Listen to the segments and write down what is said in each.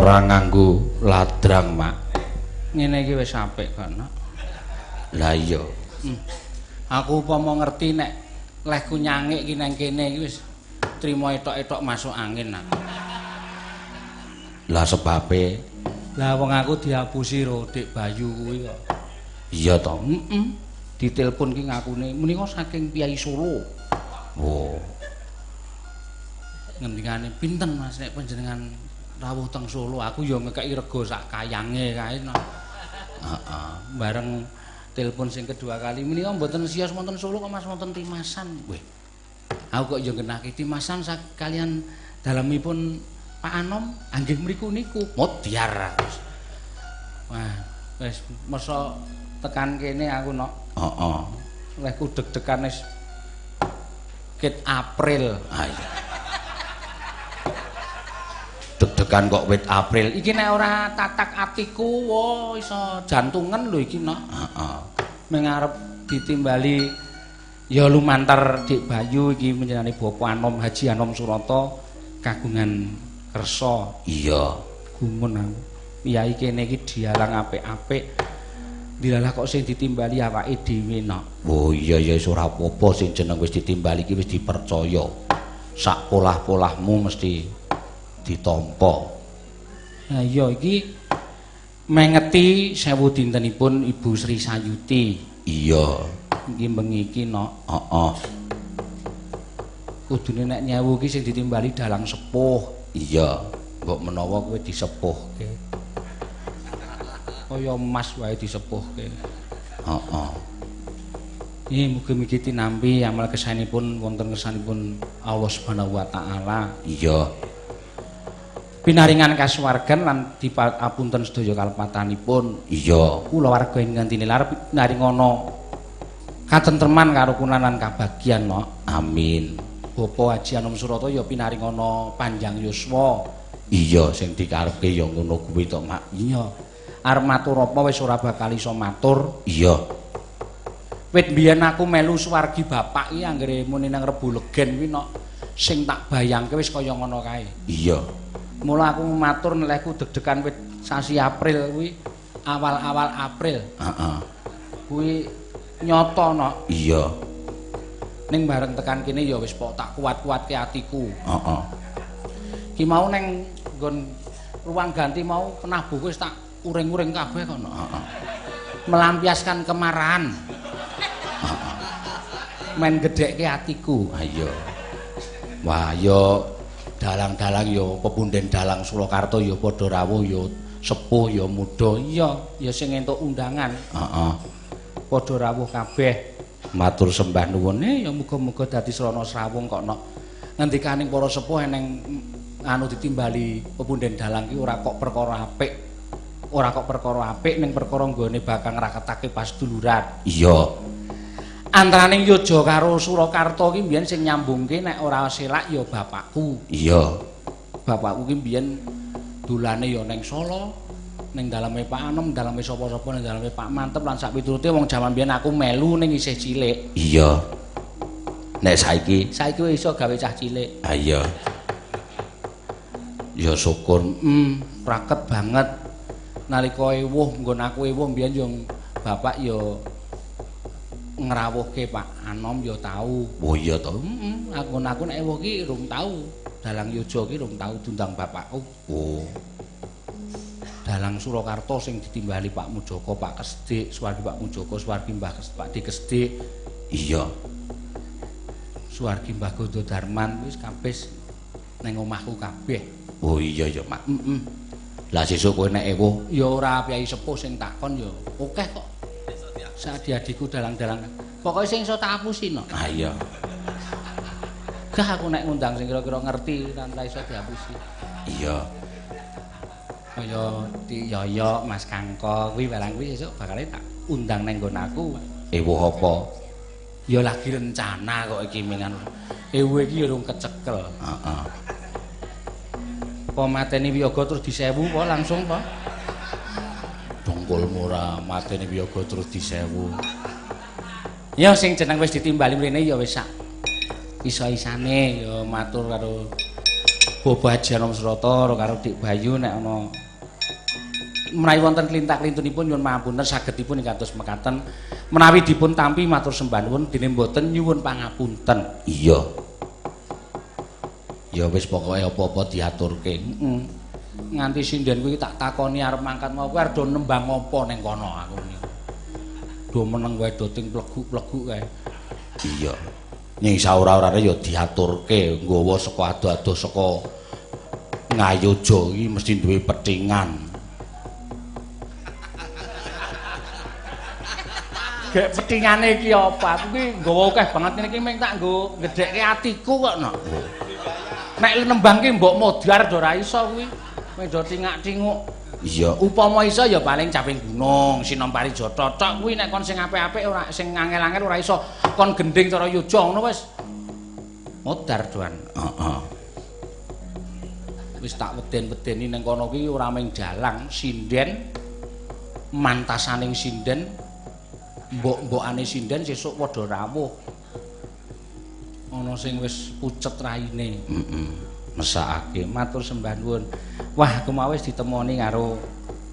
ora nganggo ladrang, Mak. Ngene iki wis apik kan. Lah iya. Aku upama ngerti nek lehku nyangik iki nang kene iki wis trimo etok-etok masuk angin nak. Lah sebabe lah wong aku diapusi ro Dik Bayu kuwi kok. Iya to. Ditelepon ki ngakune menika saking Piyai Solo. Oh. Ngendikane pinten Mas nek panjenengan rawuh teng Solo aku ya ngekeki rega sak kayange kae no. Heeh. Bareng telepon sing kedua kali menika mboten siyos wonten Solo kok Mas wonten Timasan. Weh. Aku kok ya ngenaki Timasan sakalian dalemipun Pak Anom anggih mriku niku Modiar. Wah, wis mesa tekan kene aku nok. Heeh. Lehku deg-degan wis ket April. Ah iya. Deg-degan kok wit April. Iki nek ora tatak atiku, wo iso jantungan lho iki nok. Heeh. Ming arep ditimbali ya lumantar Dik Bayu iki panjenengane Bapak Anom Haji Anom Surata kagungan kersa. Iya. Gumun aku. Piyai kene iki dialang apik-apik. Dilalah kok sing ditimbali awake dhewe nok. Oh iya ya wis ora apa-apa sing jeneng wis ditimbali iki wis dipercaya. Sak polah-polahmu mesti ditampa. Nah iya iki mengeti 1000 dintenipun Ibu Sri Sayuti. Iya. Iki bengi iki nok. Heeh. Kudune nek nyewu iki sing ditimbali dalang sepuh. Iya. Mbok menawa kowe disepuhke. Kaya emas wae disepuhke. Heeh. Nggih mugi-mugi tinampi amal kesanipun wonten kesanipun Allah Subhanahu wa taala. Iya. Pinaringan kasuwargan lan dipapunten sedaya kalepatanipun. Iya. Kula warga ingkang tinilar naringana katentreman karukunan lan kabagyan no. Amin. Bapak Haji Anom Surata ya pinaringana panjang yuswa. Iya sing dikarepke ya ngono kuwi to, Mak. Iya. Arep matur apa wis ora bakal iso matur. Iya. Wit biyen aku melu suwargi bapak iki anggere muni nang Rebu Legen kuwi nok sing tak bayangke wis kaya ngono kae. Iya. Mula aku matur nelehku deg-degan wit sasi April kuwi awal-awal April. Heeh. Kuwi nyata nok. Iya. Ning bareng tekan kene ya wis pok tak kuat-kuatke atiku. Heeh. Ki mau ning nggon ruang ganti mau penabuh wis tak uring-uring kabeh kono. Heeh. Melampiaskan kemarahan. Heeh. Men gedhekke atiku. Ah iya. Wah, ya dalang-dalang ya pepunden dalang Surakarta ya padha rawuh ya sepuh ya muda. Iya, ya sing entuk undangan. Heeh. Padha rawuh kabeh. Matur sembah nuwun. Ya muga-muga dadi srana srawung kok nok. Ngendikaning para sepuh eneng anu ditimbali pepunden dalang ki ora kok perkara apik. Ora kok perkara apik ning perkara nggone bakal ngraketake pasduluran. Iya. Antaraning Yoja karo Surakarta ki mbiyen sing nyambungke nek ora selak ya bapakku. Iya. Bapakku ki mbiyen dolane ya ning Solo, ning daleme Pak Anom, daleme sapa-sapa ning daleme Pak Mantep lan sak piturute wong jaman mbiyen aku melu ning isih cilik. Iya. Nek saiki wis iso gawe cah cilik. ah iya. Ya syukur. Raket banget. Nalika ewuh nggon aku ewuh mbiyen yo bapak yo ngrawuhke Pak Anom ya tau. Oh iya to. Aku nek ewuh ki rung tau. Dalang Yoja ki rung tau diundang bapakku. Oh. Dalang Surakarta sing ditimbali Pak Mujoko, Pak Kesdik, Suwargi Pak Mujoko, Suwargi Mbah Pak Di Kesdik. Iya. Suwargi Mbah Gondo Darman wis kabeh ning omahku kabeh. Oh iya ya, Mak. Lah sesuk kowe nek ewuh Ya ora piyai sepuh sing takon ya akeh kok. Sak-adiku dalang-dalang. Pokoke sing iso tak apusi no. ah iya. Gah aku nek ngundang sing kira-kira ngerti lan ora iso diapusi. Iya. Kaya Ti Yoyo, Mas Kangko kuwi barang kuwi sesuk bakal tak undang nang nggon aku. Ewuh apa? Ya lagi rencana kok iki mingan. Ewuh iki ya urung kecekel. Heeh. Apa mateni wiyaga terus disewu apa langsung apa? Dongkulmu ora mateni wiyaga terus disewu. Ya sing jeneng wis ditimbali mrene ya wis sak iso-isane ya matur karo Bobo Haji Anom Surata karo Dik Bayu nek ana menawi wonten klintak-klintunipun nyuwun pangapunten sagedipun ingkatos mekaten menawi dipun tampi matur sembah nuwun dene mboten nyuwun pangapunten. Iya. Ya wis pokoke apa-apa diaturke. Nganti sinden kuwi tak takoni arep mangkat mau kuwi arep do nembang apa ning kono aku niku. Do meneng wae do ting pleguk-pleguk kae. Iya. Ning saora-orane ya diaturke nggawa saka ado-ado saka Ngayoja iki mesti duwe pethingan. Gek petingane iki apa? Aku ki nggawa akeh banget niki mung tak nggo gedhekke atiku kok no. Nek nembangke mbok modar do ora iso kuwi. Mung do tingak-tinguk. Iya. Upama iso ya paling caping gunung, Sinom Parijata tok kuwi nek kon sing apik-apik ora sing angel-angel ora iso kon gending cara yoja ngono wis. Modar doan. Heeh. Wis tak weden-wedeni ning kono kuwi ora mung dalang, sinden mantasaning sinden mbok-mbokane sinden sesuk padha rawuh. Ana sing wis pucet raine. Mesakake. Matur sembah nuwun. Wah, aku mau wis ditemoni karo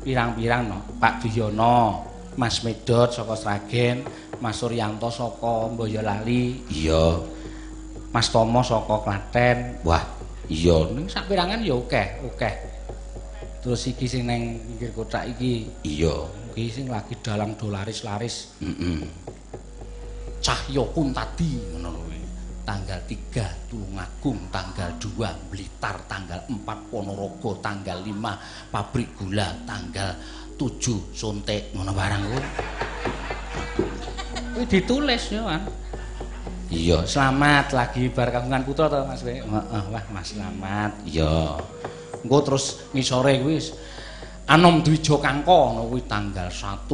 pirang-pirang no. Pak Duyono, Mas Medot saka Sragen, Mas Suryanto saka Boyolali. Iya. Mas Tomo saka Klaten. Wah, iya. Ning sak pirangan ya akeh. Terus iki sing nang pinggir kotak iki. Iya. Iki sing lagi dalang dolaris-laris. Cahyo Kuntadi ngono kuwi. Tanggal 3 Tulungagung, tanggal 2 Blitar, tanggal 4 Ponorogo, tanggal 5 Pabrik Gula, tanggal 7 Sontek ngono barang kuwi. Kuwi ditulis ya, Mas. Iya, Selamat lagi bar kagungan putra to, Mas. Heeh, wah Mas selamat. iya. Engko terus ngisore kuwi Anom Dwija Kangka ngono kuwi tanggal 1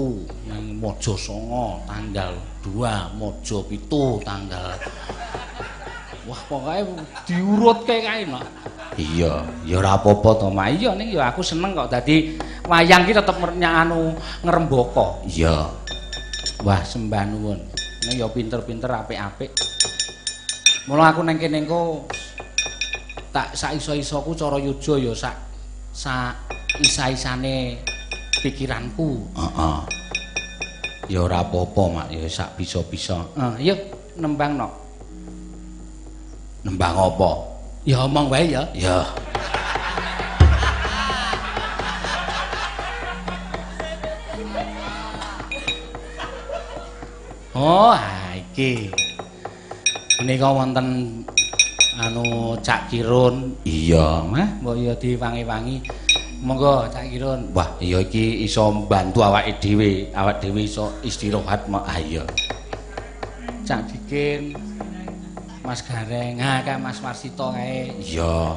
nang Mojosongo, tanggal 2 Mojopito, tanggal wah pokoke diurutke kae no. Iya, ya ora apa-apa to, Mak. Iya ning ya aku seneng kok dadi wayang ki tetep ngrembaka. Iya. Wah sembah nuwun. Ning ya pinter-pinter apik-apik. Mula aku nang kene engko tak sak iso-isoku cara yoja ya sak isa-isane pikiranku. Heeh. Ya ora apa-apa, Mak, ya sak bisa-bisa. Yuk nembang no. Nembang apa? Ya omong wae ya. Ya. Oh, iki. Menika wonten anu Cak Kirun. Iya, Mah, mbok ya diwangi-wangi. Monggo Cak Kirun. Wah, iya iki iso mbantu awake dhewe iso istirahat, Mak. Ah iya. Cak Dikin, Mas Gareng, kae Mas Marsito kae. Iya.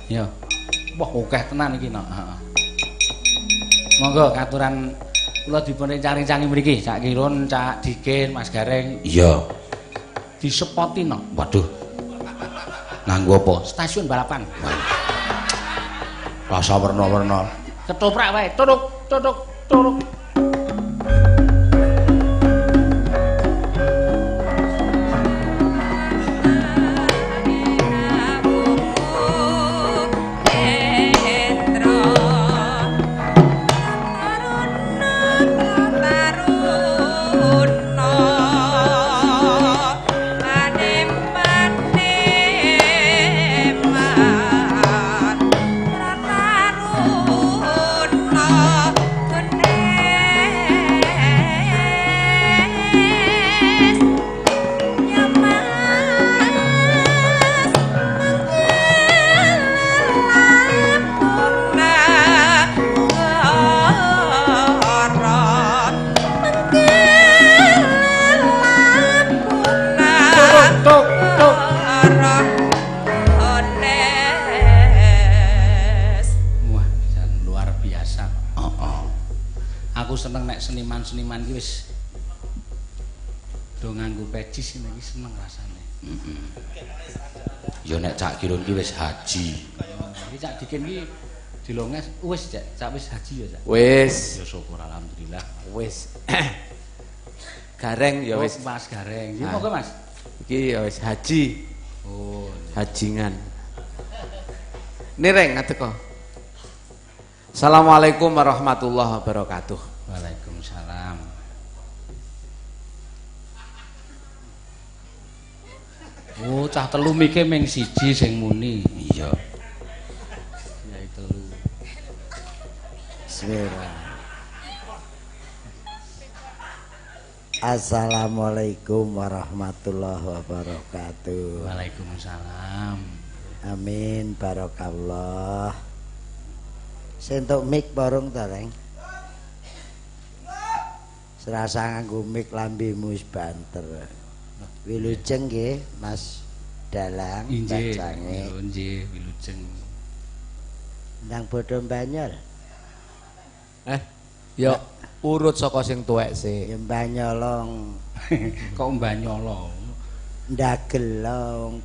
Ya. Wah, akeh tenan iki no. Heeh. Monggo katuran kula dipun rencang-rencangi mriki, Cak Kirun, Cak Dikin, Mas Gareng. Iya. Disepoti no. Waduh. Nganggo apa? Stasiun balapan. Rasa werna-werna. Ketoprak wae. Tuduk, tuduk, tuduk. Seniman-seniman iki wis do nganggo pejis iki seneng rasane. Ya nek Cak Kirun ki wis haji. Iki Cak Dikin ki dilonges wis Cak wis haji ya Cak. Wis. Ya syukur alhamdulillah. Wis. Gareng ya wis. Mas Gareng. Iki monggo Mas. Iki ya wis haji. Oh, Hajingan. Nireng ngateko. Assalamualaikum warahmatullahi wabarakatuh. Waalaikumsalam. Oh, cah telu mike ming siji sing muni. Iya. Yai telu. Bismillah. Assalamualaikum warahmatullahi wabarakatuh. Waalaikumsalam. Amin barokallah. Sentuk mik bareng ta, Reng? Serasa nganggo mik lambemu wis banter. Wilujeng nggih, Mas Dalang bacange. Nggih, wilujeng. Ndang bodho Banyol. Ya urut saka sing tuwek sih. Ya Banyolong. Kok mbanyolo? Ndagel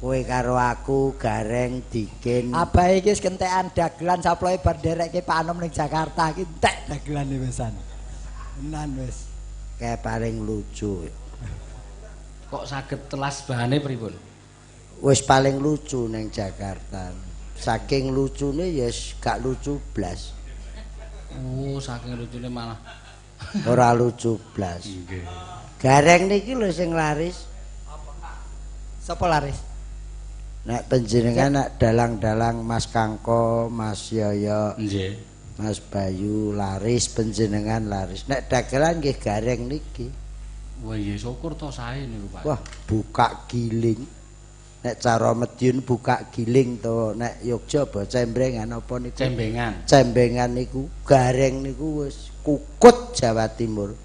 kowe karo aku gareng dikin. Abah iki wis kentekan dagelan saploe bar nderekke Pak Anom ning Jakarta iki entek dagelane wisan. Tenan wis. Kayak paling lucu. Kok saged telas bahane pripun? Wis paling lucu ning Jakarta. Saking lucune ya gak lucu blas. Oh, saking lucune malah Ora lucu blas. nggih. Gareng niki lho sing laris. Sapa laris? Nek panjenengan nak dalang-dalang Mas Kangko, Mas Yoyo, Nggih. Mas Bayu laris, panjenengan laris. Nek dagelan nggih gareng niki. Wah, iya syukur to sae niku, Pak. Wah, buka giling. Nek cara Madiun buka giling to, nek Yogya apa cembrengan apa niku? Cembengan. Cembengan niku gareng niku wis kukut Jawa Timur.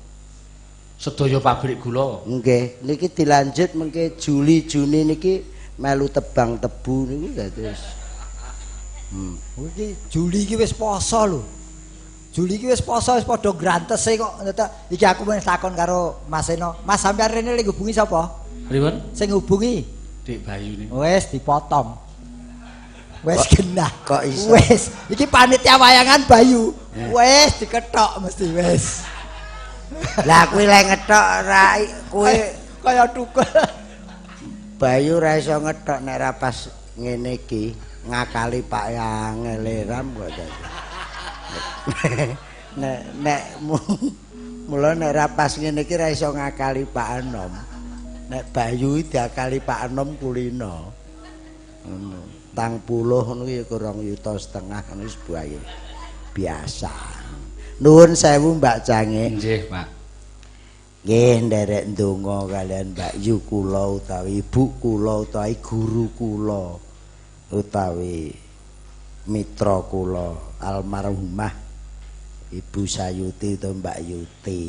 Sedaya pabrik gula. Nggih, niki dilanjut mengke Juli Juni niki melu tebang tebu niku dados. Iki Juli iki wis poso lho. Juli iki wis poso wis padha grantese kok. Iki aku wis takon karo Mas Eno. Mas sampean rene lek hubungi sapa? Pripun? Sing hubungi Dik Bayu niku. wis dipotong. Wis genah. Kok iso? Wis, iki panitia wayangan Bayu. Wis diketok mesti wis. Lah kuwi lek ngethok ra kuwi Kaya tukul. Bayu ra iso ngethok nek ra pas ngene iki ngakali Pak Yang Leram kok dadi. nek mula nek ra pas ngene iki ra iso ngakali Pak Anom. Nek Bayu diakali Pak Anom kulino. Ngono. Tang puluh ngono ya kurang yuta setengah ngono wis buaye. Biasa. Nuwun sewu Mbak Cange. Nggih, Pak. Nggih nderek ndonga kalian Mbak Yu kula utawi ibu kula utawi guru kula utawi mitra kula almarhumah Ibu Sayuti utawa Mbak Yuti.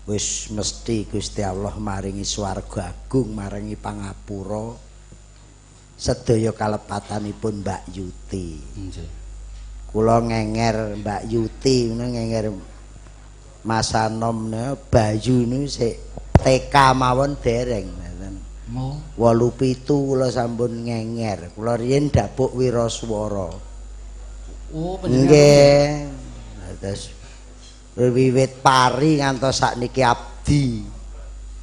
Wis mesti Gusti Allah maringi swarga agung, maringi pangapura sedaya kalepatanipun Mbak Yuti. Nggih. Kula ngenger Mbak Yuti ngono ngenger Mas Anom Bayu niku sik TK mawon dereng ngoten. Mo 8-7 kula sampun ngenger. Kula riyen dapuk wiraswara. oh Nggih. Terus wiwit pari ngantos sakniki abdi.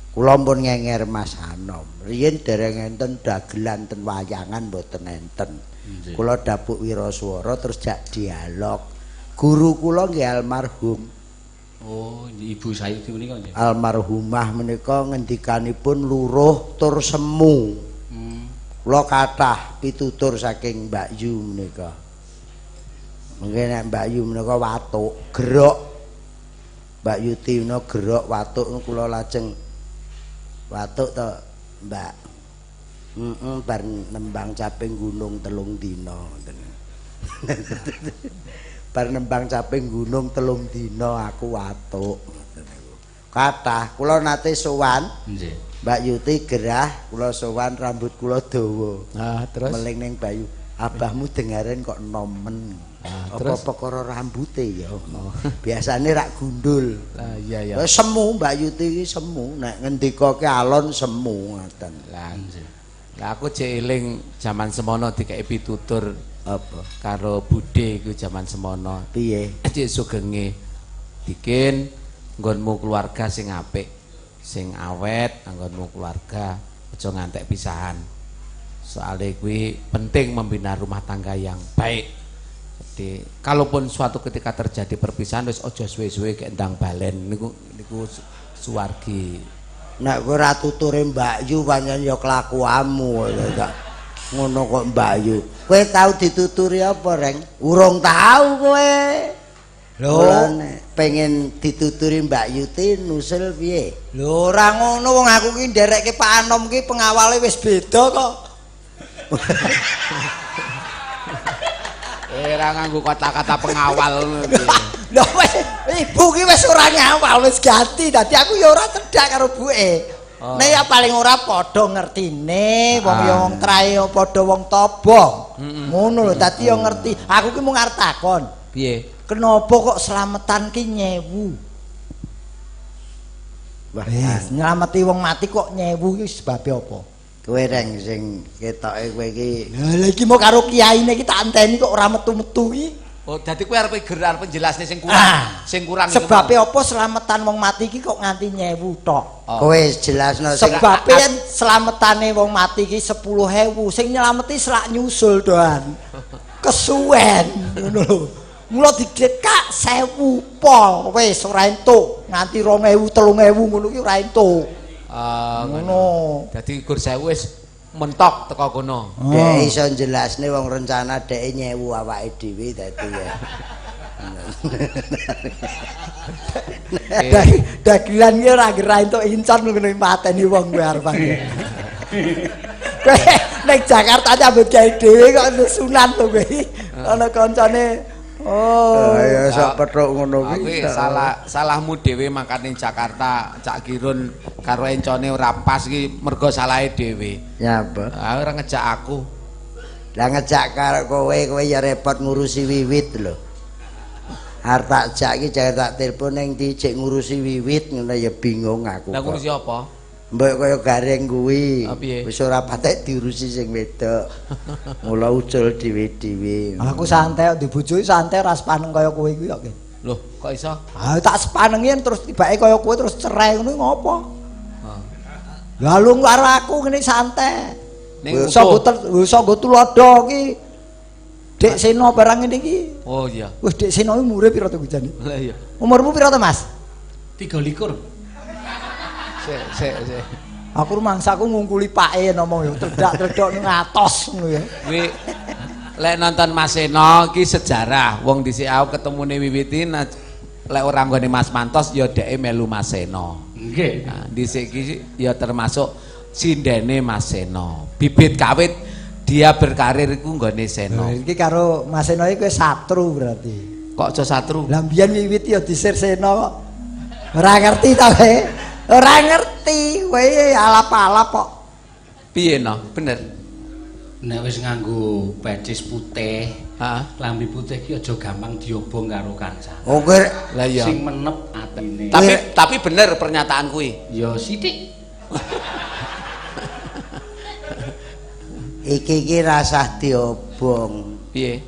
Kula pun ngenger Mas Anom. Riyen dereng enten dagelan ten wayangan mboten enten. Kula dapuk wiraswara terus jak dialog. Guru kula nggih almarhum. Oh, Ibu Sayuti menika nggih. Almarhumah menika ngendikanipun luruh tur semu. Kula kathah pitutur saking Mbak Yu menika. Mungkin nek Mbak Yu menika watuk, gerok. Mbak Yuti menika gerok watuk kula lajeng watuk to, Mbak. Bar nembang caping gunung 3 dina ngoten. Bar nembang caping gunung 3 dina aku watuk ngoten niku. Kathah kula nate sowan. Nggih. Mbak Yuti gerah, kula sowan rambut kula dawa. Nah, terus Meling ning Bayu, abahmu dengaren kok nomen. Apa perkara rambute ya? Biasane rak gundul. Lah iya ya. Wis semu Mbak Yuti iki semu, nek ngendikake alon semu ngoten. Lah aku cek eling jaman semono dikeki pitutur Apa? karo Bude iku jaman semono. Piye? Cek sugenge bikin nggonmu keluarga sing apik, sing awet, nggonmu keluarga aja ngantek pisahan. Soalnya kuwi penting membina rumah tangga yang baik. Jadi kalaupun suatu ketika terjadi perpisahan wis aja suwe-suwe kek ndang balen niku suwargi. Nek kowe ora tuture Mbak Yu pancen ya kelakuanmu ngono kok Mbak Yu. Kowe tau dituturi apa, Reng? Urung tau kowe. Lho, pengen dituturi Mbak Yuti nusul piye? Lho ora ngono wong aku ki nderekke Pak Anom ki pengawale wis beda kok. Ora nganggo kata-kata pengawal ngono piye. Lho wis ibu ki wis ora ngawal wis ganti dadi aku ya ora cedhak karo buke. Nek ya paling ora padha ngertine wong ya wong trae padha wong tobong. Ngono lho dadi ya ngerti. Aku ki mung arep takon. Piye? Kenapa kok slametan ki nyewu? Wah, nyelameti wong mati kok nyewu ki sebabe apa? kowe Reng sing ketoke kowe iki. Lah iki mau karo kiyaine iki tak anteni kok ora metu-metu iki. Oh, dadi kowe arep gerar penjelasne sing kurang. Sing kurang sebabe apa slametan wong mati iki kok nganti nyewu tok? Kowe jelasno sing sebabe yen slametane wong mati iki 10.000, sing nyelameti selak nyusul doan. Kesuwen ngono lho. Mula dikek 1.000 pol wis ora entuk, nganti 2.000 3.000 ngono ki ora entuk. Ngono. Dadi gur 1.000 wis mentok teko kono. Dek iso jelasne wong rencana dek nyewu awake dhewe dadi ya. Dagelan ki ora gerak entuk incan ngono mateni wong kowe arepane. Kowe nek Jakarta nyambut gawe dhewe kok sunan to kowe. Ana kancane ya sok petruk ngono kuwi. Salahmu dhewe makane Jakarta Cak Girun karo encone ora pas iki mergo salahe dhewe. Ya apa? Ora ngejak aku. Lah ngejak karo kowe ya repot ngurusi wiwit lho. Arep tak jak iki jangan tak telepon ning dicek ngurusi wiwit ngono ya bingung aku. Lah ngurusi apa? Mbok kaya gareng kuwi. Wis ora patek diurusi sing wedok. Mula ucul dhewe-dhewe. Aku santai di bojo santai ora sepaneng kaya kowe kuwi kok. Loh, kok iso? Tak sepanengi terus tibake kaya kowe terus cerai ngono ngopo? Lalu karo aku ngene santai. Ning iso go tulodo iki. Dek Seno barang ngene iki. Oh iya. Wis Dek Seno iki umure pira to bojane? Lah iya. Umurmu pira to, Mas? 23. Sik. Aku rumangsaku ngungkuli pake ngomong ya tredak-tredok ning atos ngono ya. Kuwi lek nonton Mas Seno iki sejarah. Wong dhisik aku ketemune wiwiti lek ora nggone Mas Mantos ya dheke melu Mas Seno. Nggih. Nah, dhisik iki ya termasuk sindene Mas Seno. Bibit kawit dia berkarir iku nggone Seno. Iki karo Mas Seno iki kowe satru berarti. Kok aja satru? Lah mbiyen wiwit ya disir Seno kok. Ora ngerti ta kowe? Ora ngerti kowe alap-alap kok. Piye no? Bener. Nek wis nganggo pecis putih, lambi putih ki aja gampang diobong karo kancane. Oh kowe lah iya. Sing menep atine. Tapi bener pernyataan kuwi. Ya sithik. iki rasah diobong. Piye?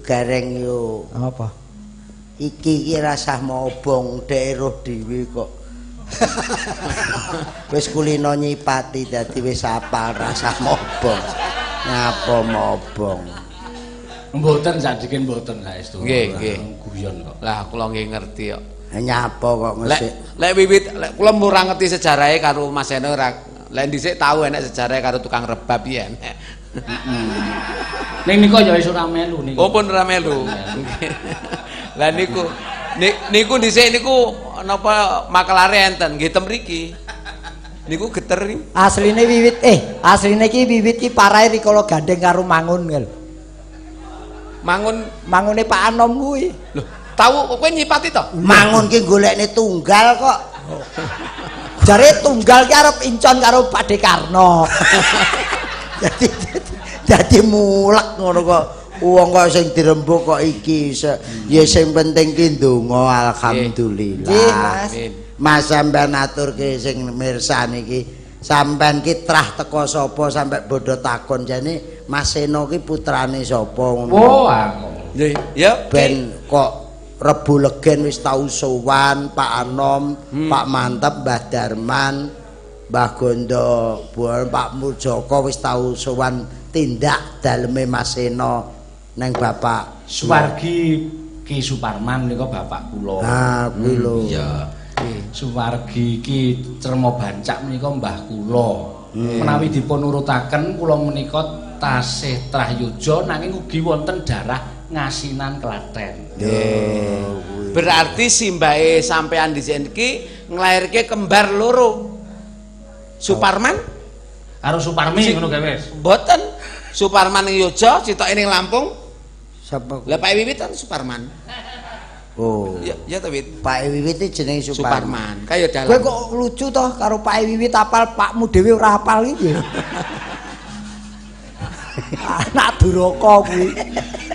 Gareng yo. Apa? Iki rasah mobong dhek roh dhewe kok. Wis kulino nyipati dadi wis apal rasah mobong. Ngapa mobong? Mboten sajike mboten saestu. Nggih. Guyon kok. Lah kula nggih ngerti kok. Nyapa kok ngesik. Lek wiwit kula ora ngerti sejarahe karo Mas Seno ora. Lek dhisik tahu enek sejarahe karo tukang rebab ya enek. Ning niku ya wis ora melu niku. Oh pun ora melu. Lah niku dhisik niku napa makelare enten nggih tem mriki. Niku geter iki. Asline wiwit asline iki wiwit ki parahe rikala gandeng karo Mangun lho. Mangune Pak Anom kuwi. Lho, tahu kowe nyipati to? Mangun ki golekne tunggal kok. Jare tunggal ki arep incon karo Pak Dekarno. Jadi mulek ngono kok. Wong kok sing dirembuk kok iki ya sing penting ki ndonga alhamdulillah. Nggih, Mas sampean aturke sing mirsani iki sampean ki trah teko sapa sampe bodho takon jane Mas Seno ki putrane sapa ngono. Oh aku. Nggih, ya Ben kok Rebu Legen wis tau sowan Pak Anom, Pak Mantep, Mbah Darman. Mbah Gondo Pak Mujoko wis tau sowan tindak daleme Mas Sena neng Bapak Suwargi Ki Suparman nika bapak kula. Ah, kuwi lho. Iya. Suwargi Ki Cermo Bancak menika mbah kula. Menawi dipun urutaken kula menika tasih Trahyojo nanging ugi wonten darah Ngasinan Klaten. Berarti simbahe sampean dhisik iki nglairke kembar loro. Suparman Karo Suparmi ngono gawe wis. mboten. Suparman ning Yojo, sitoke ning Lampung. Sapa? Lah Pak Wiwit kan Suparman. Oh. Ya ta Wit. Pak Wiwit iki jenenge Suparman. Kaya Kowe dalan. kok lucu toh karo Pak Wiwit apal Pakmu dhewe ora apal iki. Anak duraka kuwi.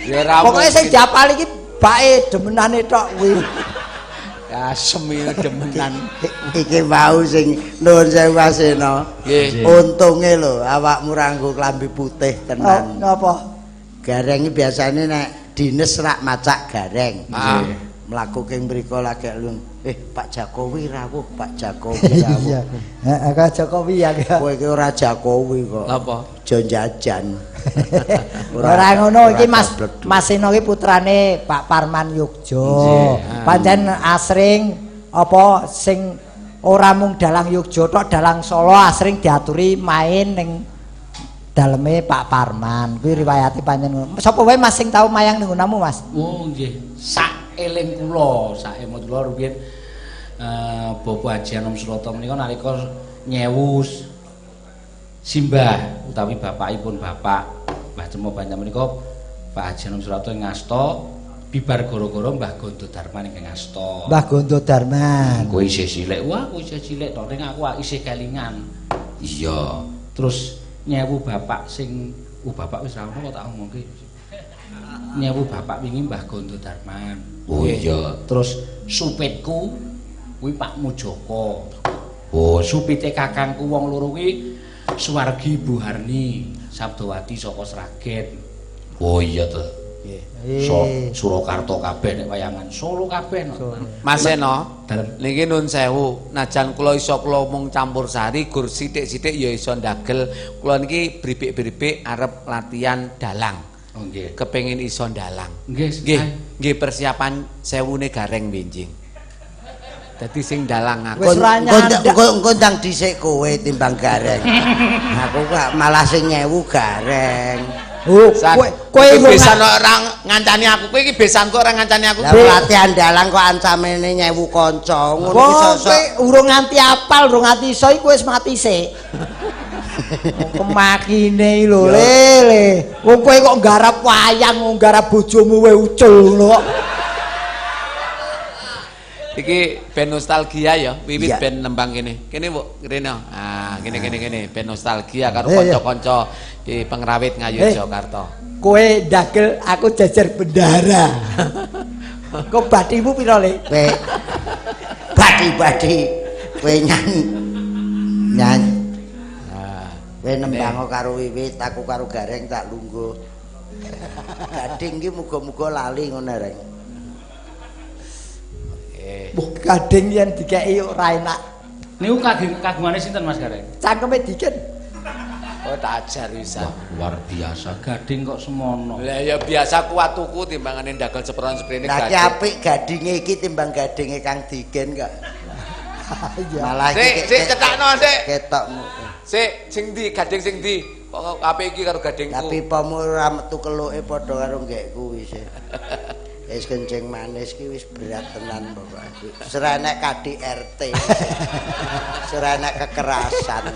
Ya ora. Pokoke sing diapal iki bake demenane tok kuwi. Ya semil demenan. Iki mau sing nuwun sewu Mas Sena. Nggih. Untunge lho awakmu ra nggo klambi putih tenan. Napa? Gareng iki biasane nek dines rak macak gareng. Ah. Mlaku keng mriko lagi lung. Pak Jokowi rawuh, Pak Jokowi rawuh. Iya. Heeh, Kak Jokowi ya. Kowe iki ora Jokowi kok. Napa? Jo jajan. Ora ngono iki ora Mas dobleduk. Mas Sena iki putrane Pak Parman Yogja. Pancen asring apa sing ora mung dalang Yogja tok, dalang Solo asring diaturi main ning daleme Pak Parman. Kuwi riwayate pancen ngono. Sapa wae Mas sing tau mayang ning ngonamu Mas? Oh nggih, sak eling kula, sak emot kula rumiyin Bapak Haji Anom Suroto menika nalika nyewus simbah utawi bapakipun Bapak Mbah Cemo Bancak menika Pak Haji Anom Suroto ing ngasta bibar gara-gara Mbah Gondo Darman ing ngasta. Mbah Gondo Darman. Kowe isih cilik, wah kowe isih cilik tok ning aku isih kelingan. Iya, terus nyewu bapak sing bapak wis ra ono kok tak omongke. Nyewu bapak wingi Mbah Gondo Darman. Oh iya, terus supitku kuwi Pak Mujoko. Oh, supite kakangku wong loro kuwi Suwargi Bu Harni, Sabdowati saka Sragen. Oh iya to. Nggih. Surakarta kabeh nek wayangan Solo kabeh. Mas Sena, Dalem niki nun sewu, najan kula iso kula mung campur sari gur sithik-sithik ya iso ndagel. Kula niki bribik-bribik arep latihan dalang. Oh nggih. Kepengin iso dalang. Nggih, Nggih persiapan sewune gareng benjing. Dadi sing dalang aku. Wis ora nyandak. Engko ndang dhisik kowe timbang gareng. Aku kok malah sing nyewu gareng. Oh, kowe besan orang ngancani aku, kowe iki besanku ora ngancani aku. Lah latihan dalang kok ancamene nyewu kanca. Ngono iki kowe sosok urung nganti apal, urung nganti iso iku wis mati sik. Kemakine lho le. Wong kowe kok nggarap wayang, nggarap bojomu wae ucul ngono kok. Iki ben nostalgia ya, wiwit Iya. ben nembang kene. Kene Bu, kene. Ah, kene ben nostalgia karo Iya. kanca-kanca di pengrawit Ngayu Jakarta. Kowe dagel aku jajar bendara. Kok bathimu pira le? kowe badi-badi kowe nyanyi. Kowe nembang karo wiwit, aku karo gareng tak lungguh. Gading iki muga-muga lali ngono reng. Gading yen dikeki ora enak. niku kagungane sinten Mas Gareng? Cangkeme diken. Oh, tak ajar wisan. Luar biasa, gading kok semono. Lah ya biasa kuat tuku timbangane ndagel sepron-seprene Lah ki gading. apik gadinge iki timbang gadinge Kang Digen kok. Malah Sik, cetakno, Sik. ketokmu. Sik, sing ndi gading sing ndi? Kok apik iki karo gadingku. Tapi pomo ora metu keluke padha karo ngekku wis. Wis kencing manis ki wis berat tenan pokoke. Ora enek KDRT. Ora enek kekerasan.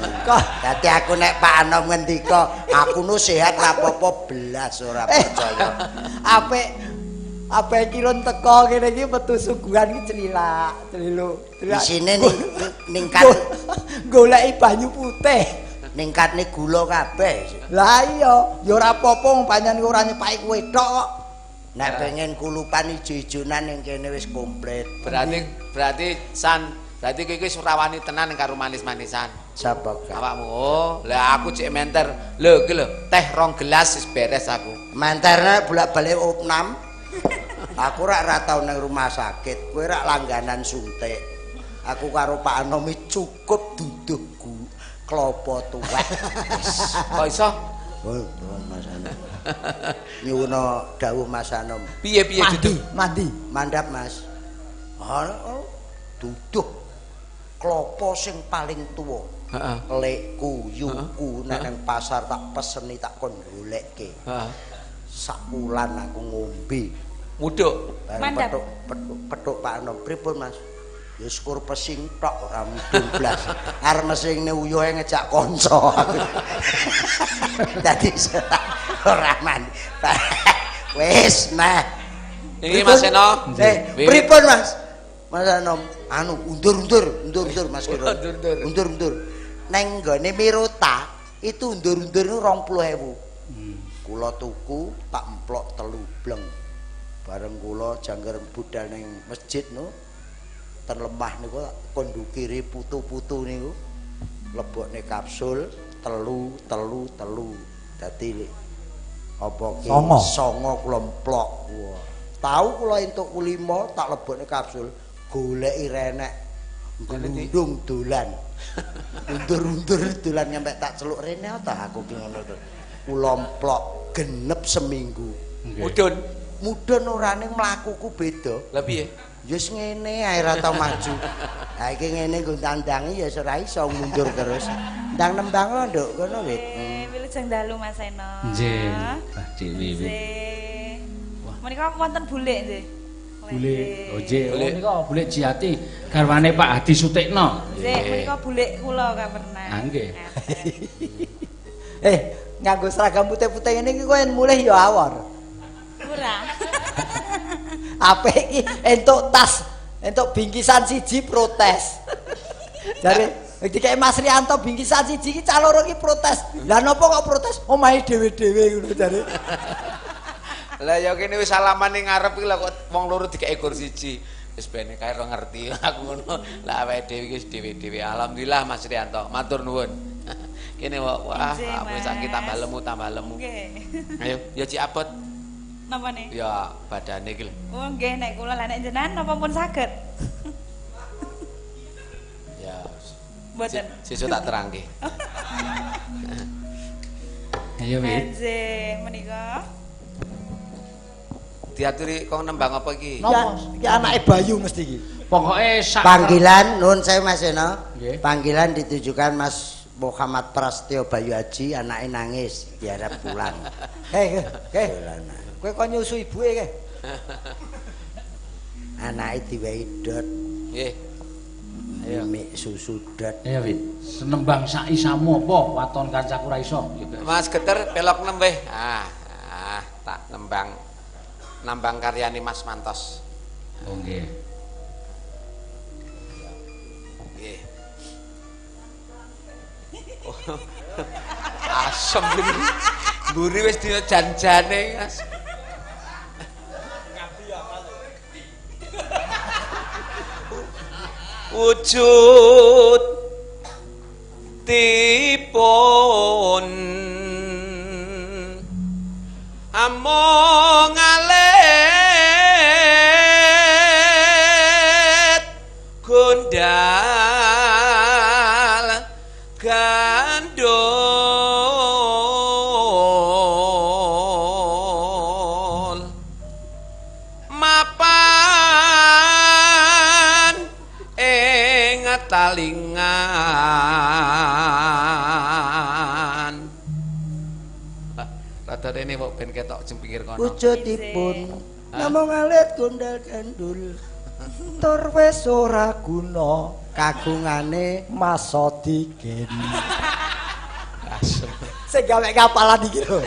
Dadi aku nek Pak Anom ngendika, aku nu sehat ra apa-apa belas ora percaya. Apik kilon teko kene iki metu suguhan iki celilak, celilu. Isine ningkat Goleki banyu putih. ningkatne gula kabeh. Lah iya, ya ora apa-apa pancen ora nyepaki kowe tok kok. Nek pengen kulupan ijo-ijonan ning kene wis komplit. Berarti San, berarti kowe iki surawani tenan karo manis-manisan. Sapa kak? Awakmu. Oh, lah aku cek menter. Lho, iki lho, teh 2 gelas wis beres aku. Menterne bolak-balik opnam. Aku rak tau nang rumah sakit, kowe rak langganan suntik. Aku karo Pak Anom cukup duduh klopo tuwek. Kok iso? Oh, nuwun Mas Anom. Nyuwuna dawuh Mas Anom. Piye-piye dudu? Mandi. Mandhap Mas. Duduh klopo sing paling tuwa. Heeh. Lekku, yuku nek nang pasar tak peseni tak kon golekke. Heeh. Sak wulan aku ngombe. Muduk. Mandap. Petuk Pak Anom. Pripun Mas? Ya syukur pesing tok ora mudhun blas. Arep mesingne uyuhe ngejak kanca. Dadi ora mandi. Wis nah. Iki Mas Eno. Pripun Mas? Mas Anom, undur Mas Kira. Undur. Neng nggone Mirota itu undur-undur niku 20.000. Kula tuku tak emplok 3 bleng. Bareng kula jangger budal ning masjid no. Ten lemah niku kon ndukiri putu-putu niku lebokne kapsul telu. Dadi apa ki songo kula emplok. Wah. Tahu kula entuk 5 tak lebokne kapsul. Goleki renek glundung dolan. Undur-undur dolan nyampe tak celuk rene ta aku ki ngono to. Kula mplok genep seminggu. Mudhun orane mlakuku beda. Lah piye? Wis ngene ae ra tau maju. Ha iki ngene nggo tandangi ya ora iso mundur terus. Ndang nembang lho nduk kono wit. Wilujeng dalu Mas Eno. Nggih. Dik Wiwit. Menika wonten bulik nggih. Bulik. Oh nggih, menika bulik Jiyati garwane Pak Hadi Sutikno. Nggih, menika bulik kula kaperna. Ah nggih. Nganggo seragam putih-putih ngene iki kowe mulih ya awor. Ora. Apik iki entuk tas, entuk bingkisan siji protes. Jare dikek Mas Rianto bingkisan siji iki caloro iki protes. Lah napa kok protes? Omahe dhewe-dhewe ngono jare. Lah ya kene wis salaman ning ngarep iki lho kok wong loro dikek ekor siji. Wis bene kae ora ngerti aku ngono. Lah awake dhewe iki wis dhewe-dhewe. Alhamdulillah Mas Rianto, matur nuwun. Kene wah, wis sakit tambah lemu. Nggih. Ayo, ya Cik Abot. Napa nih? Ya badane iki lho. Oh nggih nek kula lan nek jenengan napa pun saged. Ya. Mboten. Sesuk tak terangke. Ayo Wit. Nggih, menika. Diaturi kok nembang apa iki? Iki anake Bayu mesti iki. Pokoke sak Panggilan nuwun sewu Mas Eno. Nggih. Panggilan ditujukan Mas Muhammad Prastyo Bayu Haji, anake nangis diarep pulang. Kowe kok nyusu ibuke ke? Anake diwehi dot. Nggih. Ayo. Mik susu dot. Ayo Wit. Senembang sak isamu apa waton kancaku ra iso. Mas Geter pelok nembeh. Tak nambang karyane Mas Mantos. Oh nggih. Nggih. Asem iki. Mburi wis dina jan-jane, Mas. Wujud tipun among alit gondal gandul mapan ing talingan rada rene kok ben ketok jeng pinggir kono Wujudipun namung alit gondal gandul. Tur wis ora guna kagungane Mas Sodikin. asem Sing gawe kapalan iki lho.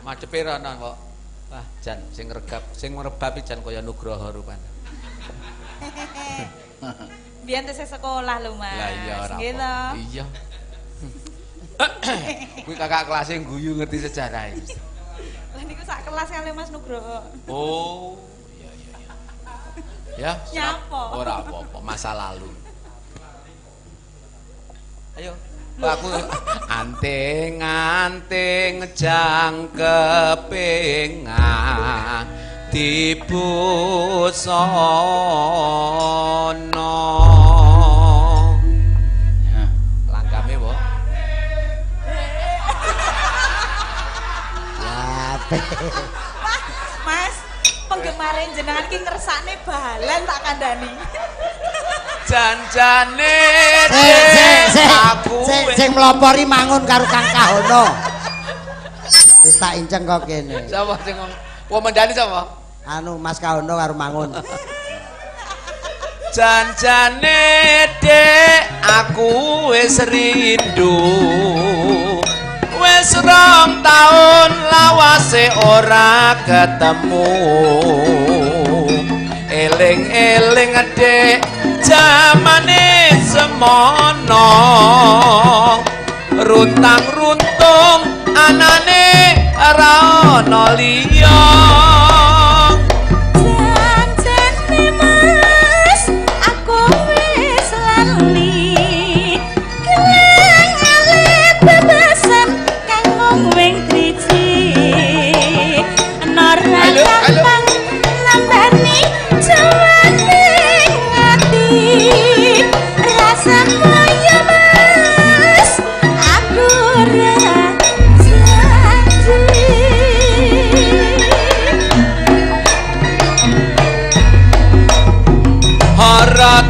madhepe rono kok wah jan sing regap sing ngrebapi jan kaya Nugroho rupane Biyen tesih sekolah lho Mas. lah iya ora Nggih apa lho. iya kuwi kakak kelas e guyu ngerti sejarah e Lah niku sak kelas kali Mas Nugroho. oh iya ya Nyapa? ora apa-apa masa lalu ayo aku anting-anting jangkepingan dibusono kabeh. Mas, penggemarin jenengan ki ngersakne balen tak kandhani. Janjane aku Sing mlopori mangun karo Kang Kahono. Wis tak inceng kok kene. sapa sing komandane sapa? Anu Mas Kahono karo mangun. Janjane dek aku wis rindu. Wis 2 taun lawase ora ketemu. Eling-eling dek jamane semono. Runtang-runtung anane ora ana liya.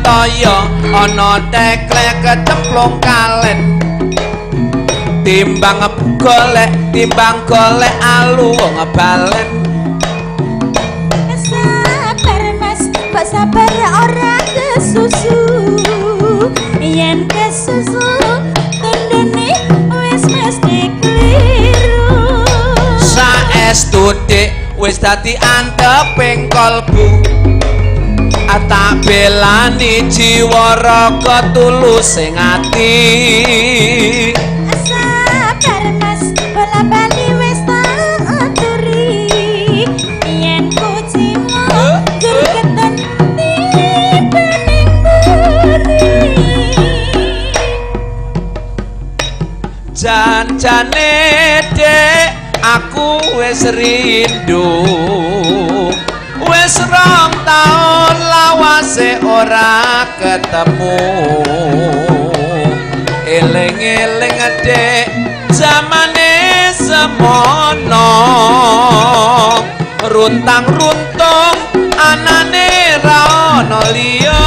Toyo ana teklek kecemplung kalet timbang golek aluwung balen sabar mas kok sabar ora kesusu yen kesusu tandane wis mesti kliru saestu dik wis dadi anteping kalbu tak belani jiwa raga tulus sing ati sabar mas bola bali wis tak aturi yen kucimo jurketan tipening buri janjane dek aku wis rindu wis 2 taun lawase ora ketemu eling-eling dek zamane semono runtang-runtung anane ra ana liya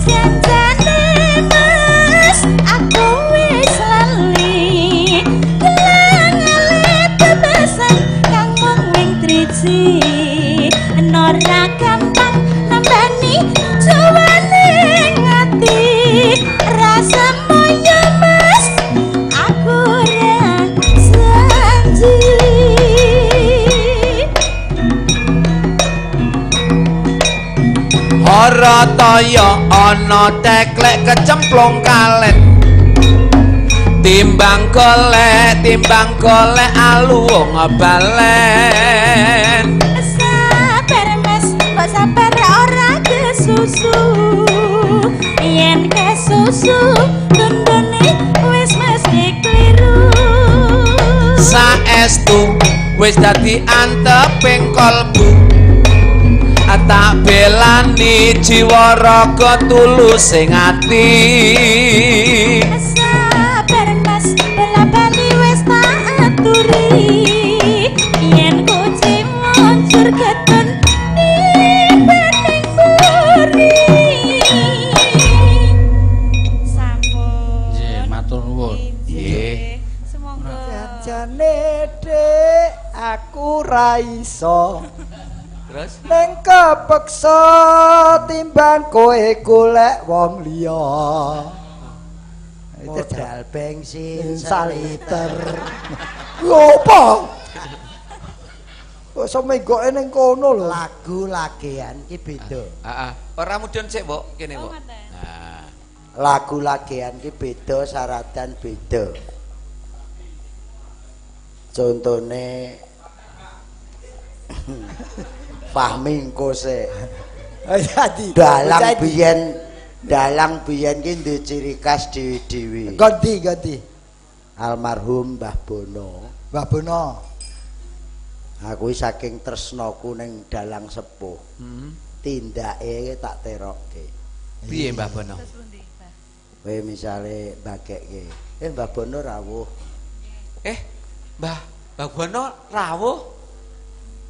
janjane mas aku wis lali kelangan bebasan kang mung wing triji ora gampang nambani jawane ngati rasa moyo mas aku ora janji ora toyo ana teklek kecemplung kalet timbang golek aluwung balen sabar ora kesusu yen kesusu tundone wis mesti kliru saestu wis dadi anteping kalbu tak belani jiwa raga tulus sing ati sabar mas bola bali wis tak aturi yen kucing muncul keton Aku ra iso terus ning kepeksa timbang kowe golek wong liya modal bensin 1 liter opo kok semenggoke ning kono lho lagu lagean ki beda heeh ora mudhun sik mbok kene mbok lagu lagean ki beda syaratan beda contone Fahmi engko sik. Dalang biyen ki duwe ciri khas dhewe-dhewe. Ganti. Almarhum Mbah Bono. Mbah Bono. Aku saking tresnaku ning dalang sepuh. Tindake tak terokke. Piye Mbah Bono? Kowe misale bagekke, Mbah Bono rawuh. Mbah Bagono rawuh.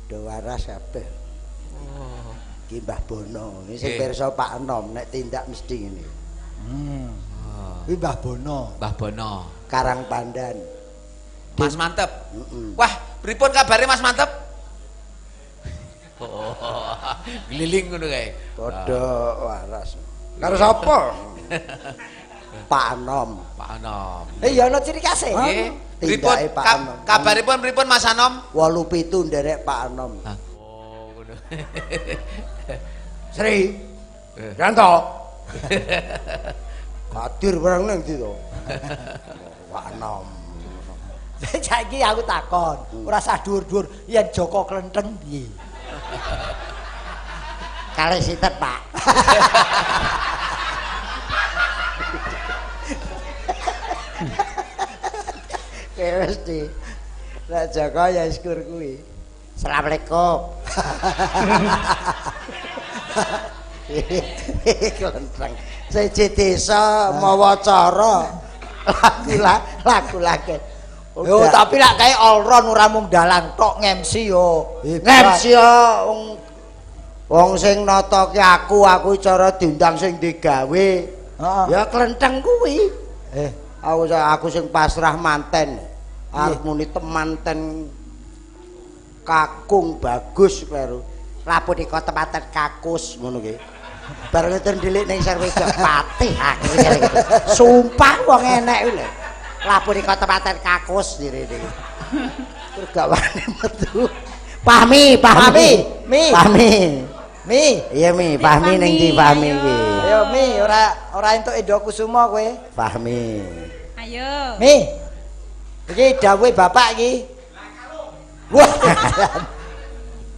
Do waras kabeh. Oh. Ki Mbah Bono, iki sing Nggih. pirsa Pak Enom nek tindak mesti ngene. Kuwi Mbah Bono, Mbah Bono. Karang Pandan. Mas Mantep. Heeh. Wah, pripun kabare Mas Mantep? Oh, gliling ngono kae. Padha waras. Karo sapa? Pak Enom. Pak Anom. Ya ana ciri khase. Nggih. Pripun Tindake Pak Anom. kabaripun pripun Mas Anom? 87 nderek Pak Enom. Oh, ngono. Sri. Yanto. Kadir bareng nang ndi to? Pak Enom. Saiki aku takon, ora sah dhuwur-dhuwur yen Joko Klenteng piye? Kali sitet, Pak. Wis di. Lah Joko ya syukur kuwi. Asalamualaikum. Klenteng. Siji desa mawa cara lagu lagi. Yo tapi lak kae all round ora mung dalang tok ngemsi yo. Ngemsi yo wong sing nata ki aku cara diundang sing digawe. Ya klenteng kuwi. Aku sing pasrah manten. Arep muni temanten kakung bagus kleru. Lapo diko tempaten kakus ngono ki. Bareng itu ndelik ning Sarwedok patih akhire gitu. Sumpah wong enek kuwi lho. Lapo diko tempaten kakus direne. Terus gak wani metu. Pahmi. Iya Mi, Pahmi ning ndi Pahmi iki. Ayo Mi, ora entuk Endo Kusuma kowe. Pahmi. Ayo. Mi. Iki dawuhe bapak iki. Wah.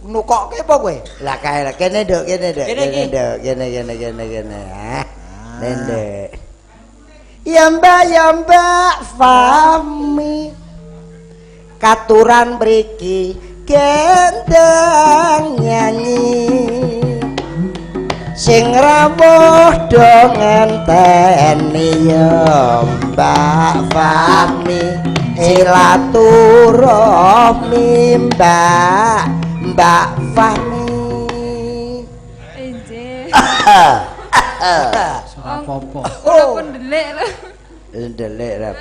Nukokke apa kowe? Lah kae kene nduk. Kene iki. Kene. Nduk. Ya mbak Fahmi. Katuran mriki gendang nyanyi. Sing rawuh do ngenteni ya Mbak Fahmi. Silaturahmi Mbak Fahmi. Enje. Apa-apa. Kula pun ndelik lho. Ndelik ra.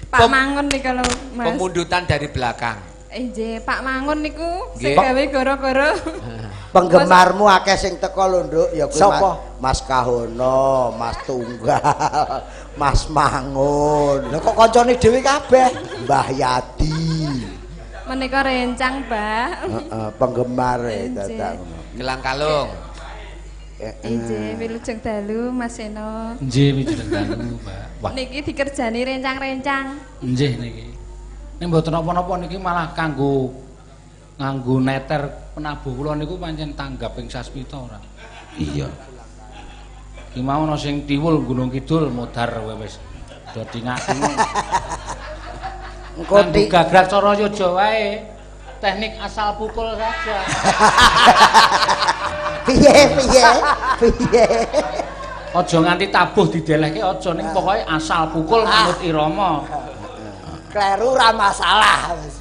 Pak Mangun nih kalau Mas. Pemundutan dari belakang. Enje, Pak Mangun niku Nggih. sing gawe goro-goro. Penggemarmu akeh sing teko lho Nduk ya kuwi Sapa? Mas Kahono, Mas Tunggal, Mas Mangun. Lah kok kancane dhewe kabeh? Mbah Yadi. Menika rencang, Mbak. Heeh, penggemar Enje. dadak ngono. Gelang kalung. Enje, wilujeng dalu Mas Seno. Nggih wijining dalu, Mbak. Wah, Niki dikerjani rencang-rencang. nggih niki. Nek mboten napa-napa niki malah nganggo neter penabuh kula niku pancen tanggap ing Sasmita ora. Iya. Ki mau ana sing tiwul Gunung Kidul modar wis dadi ngaku. Engko Nganggo gagrag cara yoja wae. Teknik asal pukul saja. Piye. Aja nganti tabuh didelehke aja ning pokoke asal pukul manut irama. Kleru ora masalah wis.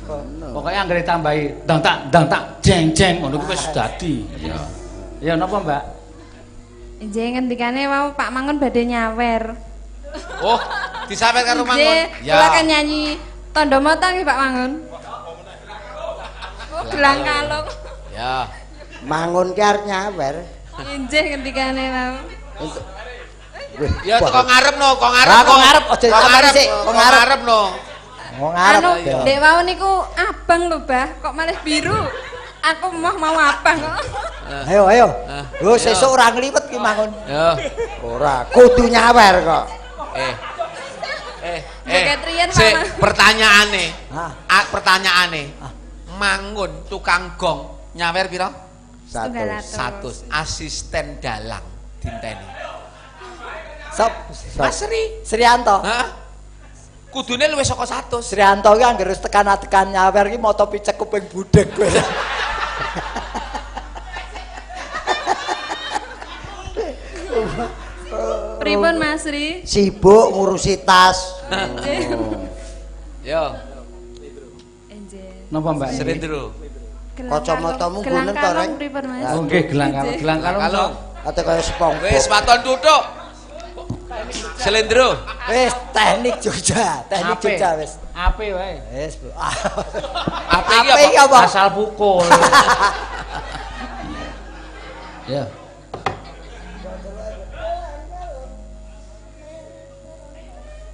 Pokoke anggere tambahi dang tak jeng ngono kuwi wis dadi. Iya. Ya napa, Mbak? Enje ngendikane mau Pak Mangun badhe nyawer. Oh, disawer karo Mangun. Nggih, kula kan nyanyi Tondo Mata nggih Pak Mangun. Oh, gelang kalung. Ya. Mangun ki arep nyawer. Enje ngendikane mau. Ya kok ngarep no, kok ngarep. Lah, kok ngarep, aja ditambani sik, kok Kok ngarep no. Wong arep. Anu, Dek wau niku abang lho, Bah. Kok malah biru? Aku mau abang kok. Ayo. Yo sesuk ora ngliwet ki Mangun. Ya. Ora, kudu nyawer kok. Joget riyen, Sik, Mama. pertanyaane. Ah. Pertanyaane. Mangun tukang gong nyawer pira? 100. 100. Asisten dalang dinteni. Sop. Mas Sri. Srianto. Hah? Kudune luwih saka 100. Srianto ki anggere wis tekan-tekan nyawer ki moto picek kuping budek kowe. Pripun Mas Ri? Sibuk ngurusi tas. Enje. Yo. Enje. Napa Mbak? Slendro. Kacamatamu nggonen to, Rek? Oh nggih, gelang kalung. Ate kaya SpongeBob. Wis waton tutuk. Slendro. Wis teknik Jogja wis. Ape wae. Wis. Ape iki apa? Asal pukul. Ya.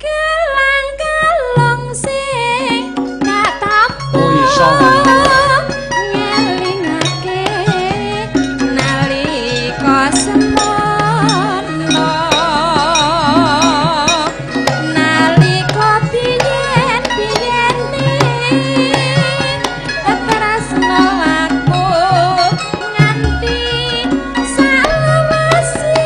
Gelang-kalung sing gak tampa. Oh iso. Ngelingake nalika semono. Nalika biyen-biyene tresno aku nganti salawasi.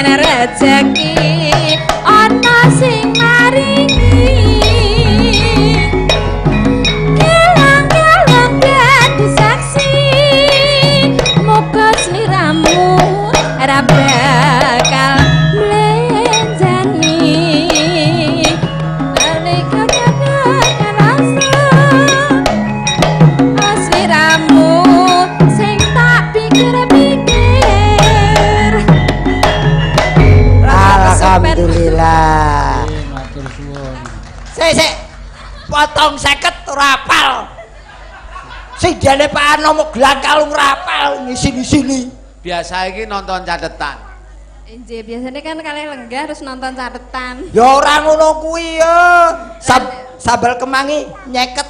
Rezeki ana sing maringi kelang-kelang dadi saksi muga sliramu ora bakal mlenjani nalika rasa sliramu sing tak pikir-pikir. Alhamdulillah. Matur suwun. Sik. Potong 50 ora apal. Sing jane Pak Anomo gelang kalung ora apal ngisi-ngisini. Biasa iki nonton catetan. Nggih, biasanya kan kalian lenggah harus nonton catatan. Ya ora ngono kuwi ya. Sambal kemangi nyeket.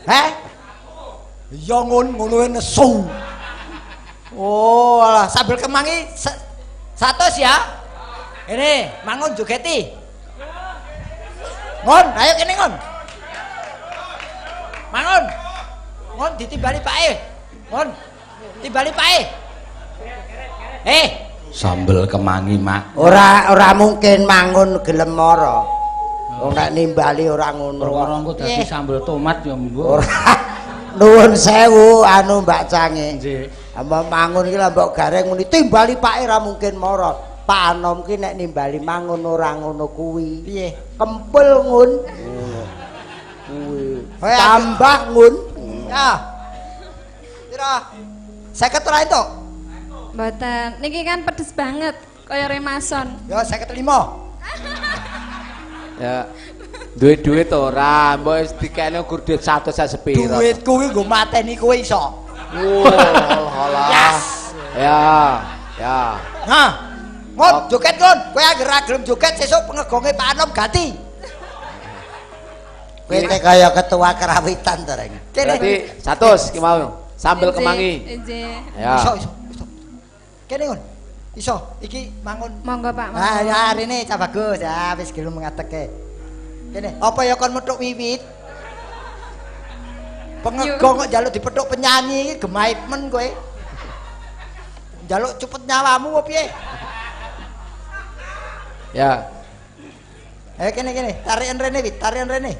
Heh? Ya ngono nesu. Oh, alah sambal kemangi 100 ya. Ini mangun jogeti. Ngon, ayo kene ngon. Mangun. Ngon ditimbali pae. Ngon. Timbali pae. Sambel kemangi, Mak. Ora mungkin mangun gelem mara. Wong nek nimbali ora ngono. Perkara engko dadi sambel tomat ya mbuh. Ora. Nuwun sewu anu Mbak Cange. Nggih. Apa mangun iki lah mbok gareng muni timbali pake ora mungkin mara. Pak Anom ki nek nimbali mangun ora ngono kuwi. Piye? Kempul ngun. Kuwi. Tambah ngun. Ya. Pira? 50 ora entuk? Mboten. Niki kan pedes banget kaya remason. Ya 55. Ya. Duit-duit ora, mbok wis dikene gur duit 100 sepiro. Duit kuwi nggo mateni kowe iso. Alah. Ya. Ya. Nah. Ngon, joget ngon. Kowe anggere ra gelem joget sesuk pengegonge Pak Anom ganti. Kowe teh kaya ketua kerawitan to, Reng. Berarti 100 ki mau. Sambil kemangi. Nggih. Ya. Iso. Kene ngon. Iso. Iki mangun. Monggo Pak. Ah ya rene cah bagus. Ya wis gelem ngateke. Kene, apa ya kon metuk wiwit? Pengegong kok njaluk dipethuk penyanyi iki gemaitmen kowe. Njaluk cepet nyawamu apa piye? Ya. Kene, tarian rene wit, tarian rene.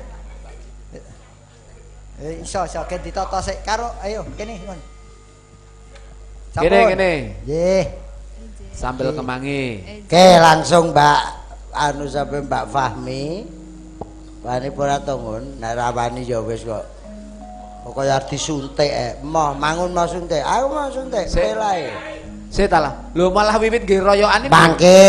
Iso, ken ditata sik karo ayo kene ngon. Kene. Nggih. Sambil kemangi. Oke, langsung Mbak anu sampai Mbak Fahmi. Wani ora to ngun, nek ra wani ya wis kok. Kok kaya disuntik Moh mangun mau suntik. Aku mau suntik. Pelae. Sik ta lah. Lho malah wiwit nggih royokan iki. Mangke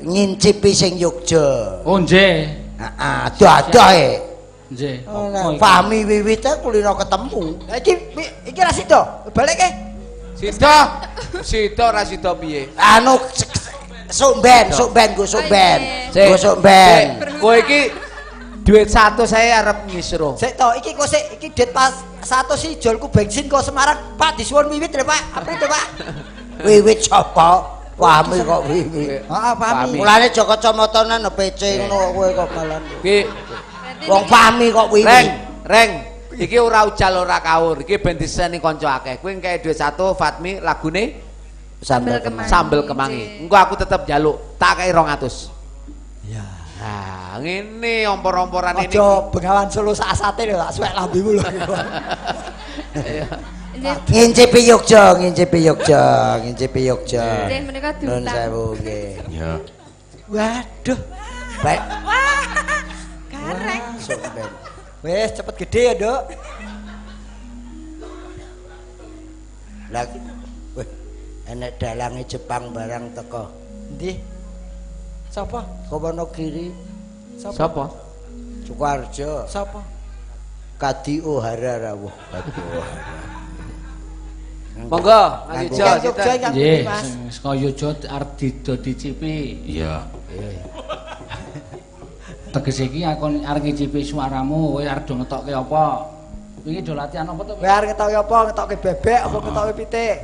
ngincipi sing Yogya. Oh nggih. Heeh, adoh-adohe. Nggih. Fahmi wiwite kulino ketemu. Iki ra sida, balik ke. Sida ra sida piye? Anu sukben. Kowe iki duit 100 saya arep ngisro. Sik to, iki kok sik iki dit pas 100 ijolku bensin kok Semarang. Pak disuwun wiwit lho, Pak. Apa itu, Pak? Wiwit sapa? Fahmi kok wiwit. Heeh, Fahmi. Mulane Joko Camotone no PC ngono kowe kok malah. Iki Wong Fahmi kok wiwit. Reng. Iki ora ujal ora kaur. Iki ben diseni kanca akeh. Kowe engke duit 1 Fatmi lagune Sambel Kemangi. Engko aku tetep njaluk. Tak kei 200. Ya. Nah, ngene ompor-omporan ini. Aja Bengawan Solo sak-sate lho, tak suwek lambemu lho. Ngincipi Yogya. Nggih menika Nun diutang. sewu nggih. Ya. Waduh. Baik. Wah, gareng. Sukben. Wes cepet gede ya, Dok. Lagi. Weh, enek dalange Jepang barang teko. Endi? Sapa? Wonogiri. Sapa? Sukoharjo. Sapa? Kadi Ohara rawuh. Monggo, Mas Ijo. Jogja yang Nggih, Mas. sing saka Yogya arep dicipi. Iya. Tegese iki aku arep ngicipi suaramu, kowe arep do ngetokke apa? Wingi do latihan apa to? Kowe arep ngetokke apa? Ngetokke bebek apa ngetokke pitik?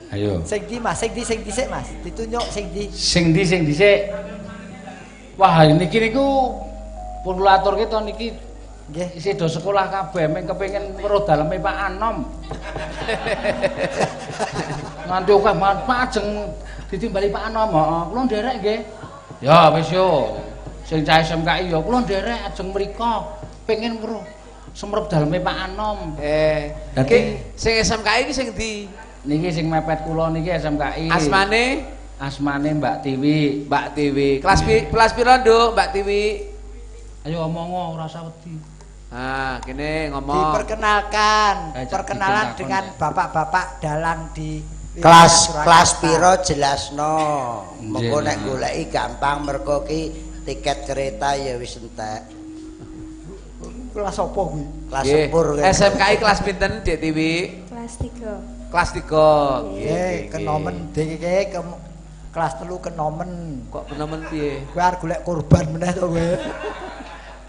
Ayo. Sing ndi, Mas? Sing dhisik, Mas. Ditunjuk sing ndi? Sing dhisik. Wah, niki niku pun kula aturke to niki Nggih. isih do sekolah kabeh, meng kepengin weruh daleme Pak Anom. Nganti akeh banget Pak ajeng ditimbali Pak Anom, heeh. Kula nderek nggih. Ya wis yo. Sing cah SMKI ya kula nderek ajeng mriko pengen weruh semrup daleme Pak Anom. Dadi sing SMKI iki sing ndi? Niki sing mepet kula niki SMKI. Asmane Mbak Tiwi. Mbak Tiwi. Kelas piro, Nduk, Mbak Tiwi? Ayo ngomong ora usah wedi. Nah, kene ngomong. Diperkenalkan. Ayo, Perkenalan dikenalkan, dengan bapak-bapak dalang di Kelas piro jelasno. Mengko Nggih. nek goleki gampang mergo ki tiket kereta ya wis entek. Kelas apa kuwi? Kelas Nggih. sepur SMKI kelas pinten, Dek Tiwi? Kelas 3. Kelas 3. Nggih, kenomen DKK kelas 3 kenomen. Kok kenomen piye? Kowe arep golek korban meneh to kowe.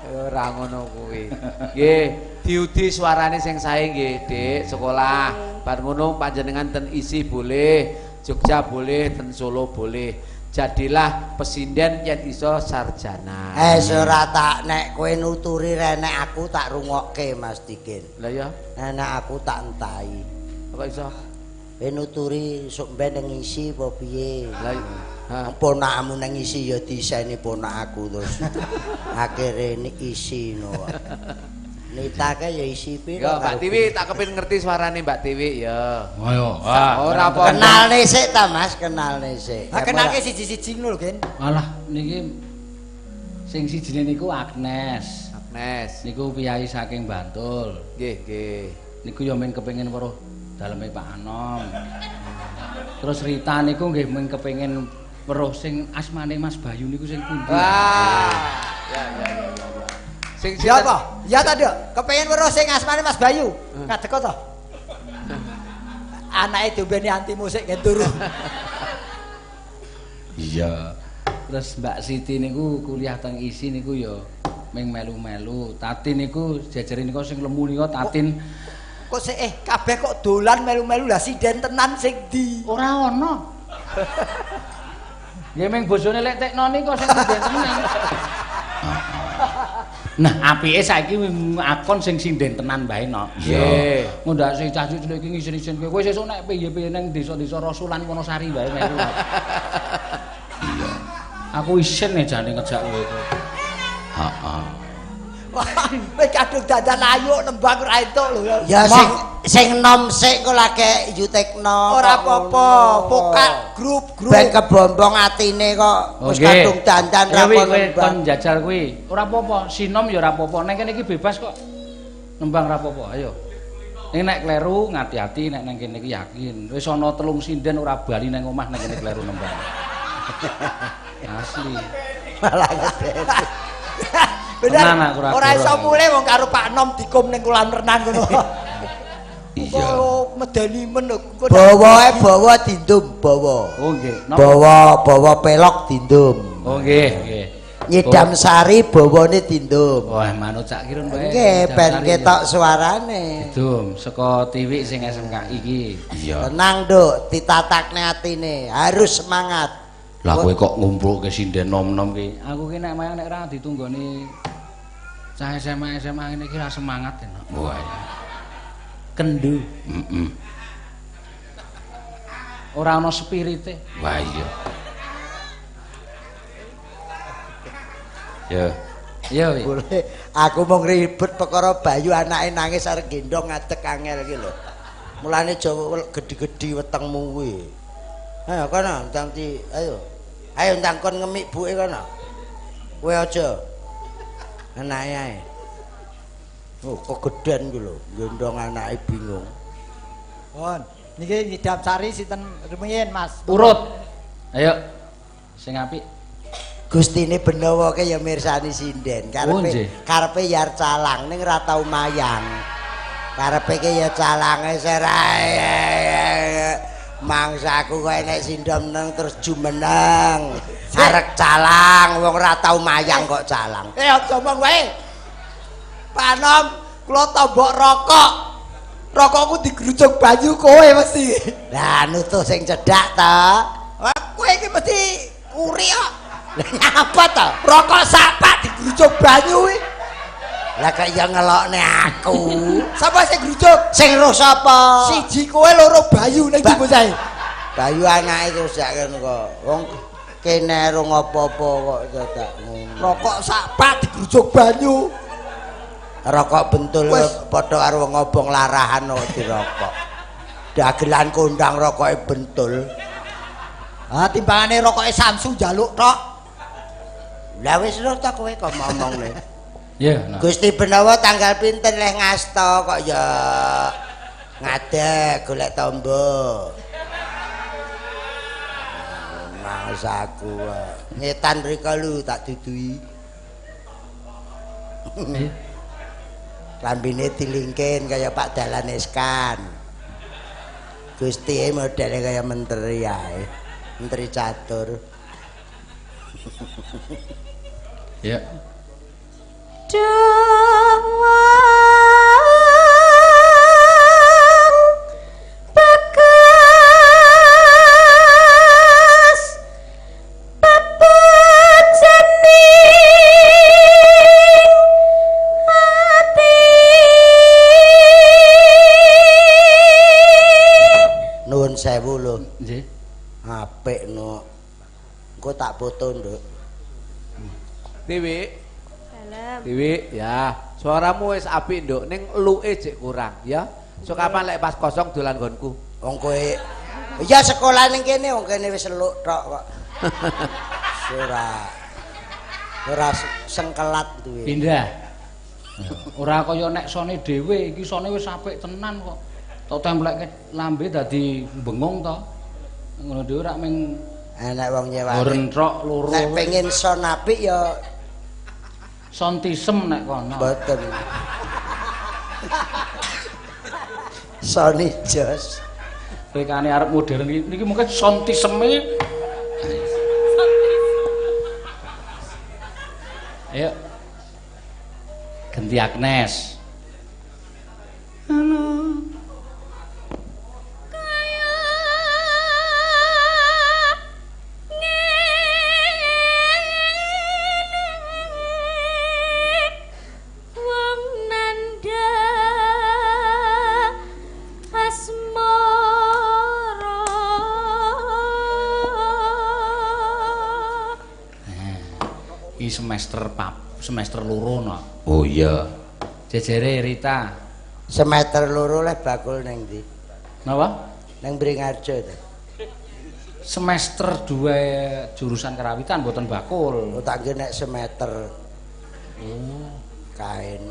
Ora ngono kuwi. Nggih, diudi suarane sing sae nggih, Dik, sekolah. Bar ngono panjenengan ten isi boleh, Jogja boleh, ten Solo boleh. Jadilah pesinden yen iso sarjana. ora tak nek kowe nuturi renek aku tak rungokke Mas Dikin. Lah ya, Nek aku tak entahi. apa iso? Kowe nuturi sok ben ngisi apa piye? Lah ha. Ponakmu nang isi ya diseni ponak aku terus. Akhire isi no. Nitake ya isi piro. Ya Mbak Tiwi tak kepin ngerti suarane Mbak Tiwi ya. Ayo. Ora apa. Kenalne sik ta Mas, kenalne sik. Ha kenalke siji-siji ngono lho, Gen. Alah niki sing sijine niku Agnes. Agnes. Niku piyai saking Bantul. Nggih, nggih. Niku ya men kepengin weruh daleme Pak Anom. Terus Rita niku nggih men kepengin weruh sing asmane Mas Bayu niku sing pundi. Wah. Ya. Sing Ya apa? Ya ta, Dok. Kepengin weruh sing asmane Mas Bayu. Ngadeg to. Anake diombeni anti musik ngen turu. Iya. Terus Mbak Siti niku kuliah teng ISI niku ya ming melu-melu. Tatin niku jajare niku sing lemu niku Tatin. Kok sik kabeh kok dolan melu-melu lah sinden tenan sing di. Ora ana. Ya ming bojone lek tekno niku sing sinden tenan. Nah, apike saiki akon sing sinden tenan bae no. Nggih. Ngundak sing cah cilik iki ngisin-isin kowe sesuk nek piye-piye ning desa-desa Rasulan Wonosari bae melu. Iya. Aku isin jane ngejak kowe iku. Heeh. Wis kadung dadan ayu nembang ra entuk lho. Ya sing nom sik kok lagi Yutekno. Ora apa-apa, vokal grup. Ben kebombong atine kok wis kadung dandan ra kon njajal kuwi. Ora apa-apa, sinom ya ora apa-apa. Nek kene iki bebas kok. Nembang ra apa-apa, ayo. Ning nek kleru ngati-ati nek nang kene iki yakin. Wis ana 3 sinden ora bali nang omah nek kene kleru nembang. Asli. Malah ngedeni. Bener. Ora iso mulih wong karo Pak Nom dikum ning kolam renang ngono. Iya. Kok medeni men kok. Bawa dindum, bawa. Oh nggih. Bawa pelok dindum. Oh nggih. Nyidam sari bawane dindum. Wah, manut sak kirun bae. Nggih, ben ketok suarane. Dum, saka Tiwik sing SMK iki. Iya. Tenang, Duk, ditatakne atine, harus semangat. Lah kowe kok ngumpulke sinden nom-nom ki. Aku ki nek mayang nek ra ditunggoni cah SMA ngene iki ra semangat enak. Wah. Kendu. Heeh. Ora ana spirite. Wah iya. Ya. Ya. Boleh. Aku mau ribet perkara Bayu anake nangis arep gendong ngadeg angel iki lho. Mulane Jawa gedhi-gedhi wetengmu kuwi. Ayo kono ndang ayo. Ayo ndang kon ngemik buke kono. Kowe aja. Anake ae. Oh, kegeden ku lho, gendong anake bingung. Pun, niki nyidam sari sinten rumiyin, Mas? Urut. Ayo. Sing apik. Gustine Benawa ke ya mirsani sinden. Karepe yar calang ning ora tau mayang. Karepe ke ya calange serae. Mangsaku kowe nek sindom nang terus jumeneng. Arek calang wong ora tau mayang kok calang. Aja omong wae. Pak Nom, kula tombok rokok. Rokokku digrujuk banyu kowe mesti. Lah nutuh sing cedhak ta. Wah, kowe iki mesti uri kok. Lah nyapa ta? Rokok sapak digrujuk banyu kuwi. Lah kok ya ngelokne aku. Sapa sing grujuk? Sing roh sapa? Siji kowe loro Bayu ning ndi bocahe. Bayu anake terus sak kene kok. Wong kene rung apa-apa kok dadak ngono. Rokok sapak digrujuk banyu. Rokok bentul padha karo wong ngobong larahan kok dirokok. Dagelan kondang rokoke bentul. Ah timbangane rokoke Samsu njaluk tok. Lah wis lho ta kowe kok ngomongne. Ya, nah. Gusti Benawa tanggal pinten leh ngasta kok ya ngadeg golek tombo. Mangsaku ngetan rika lu tak dudui. Lambine dilingkin kaya Pak Dalan Eskan. Gusti modele kaya menteri ae. Menteri catur. Ya. Bagas papujani ati Nuwun sewu lho. Nggih. Apik no. Engko tak foto, Nduk. Dewi. Salam. Dewi, ya. Suaramu wis apik, Nduk, ning eluke jek kurang, ya. So kapan lek pas kosong dolan nggonku. Wong kowe ya sekolah ning kene wong kene wis eluk tok kok. Ora sengkelat duwe. Pindah. Ora kaya nek sone dhewe, iki sone wis apik tenan kok. Tok templekke lambe dadi bengung to. Ngono dhewe rak ming Nek wong nyewa. rentrok loro. Nek pengen son apik ya Sontisem nek kono. mboten. Soni jos. Rekane arep modern niki mungkin sontiseme. Ayo. Ganti Agnes. Semester loro no. Oh iya. Jejere Rita. Semester loro leh bakul ning ndi? Napa? Ning Bringarjo to. Semester 2 jurusan kerawitan mboten bakul. Oh tak nggih nek semester. Kain.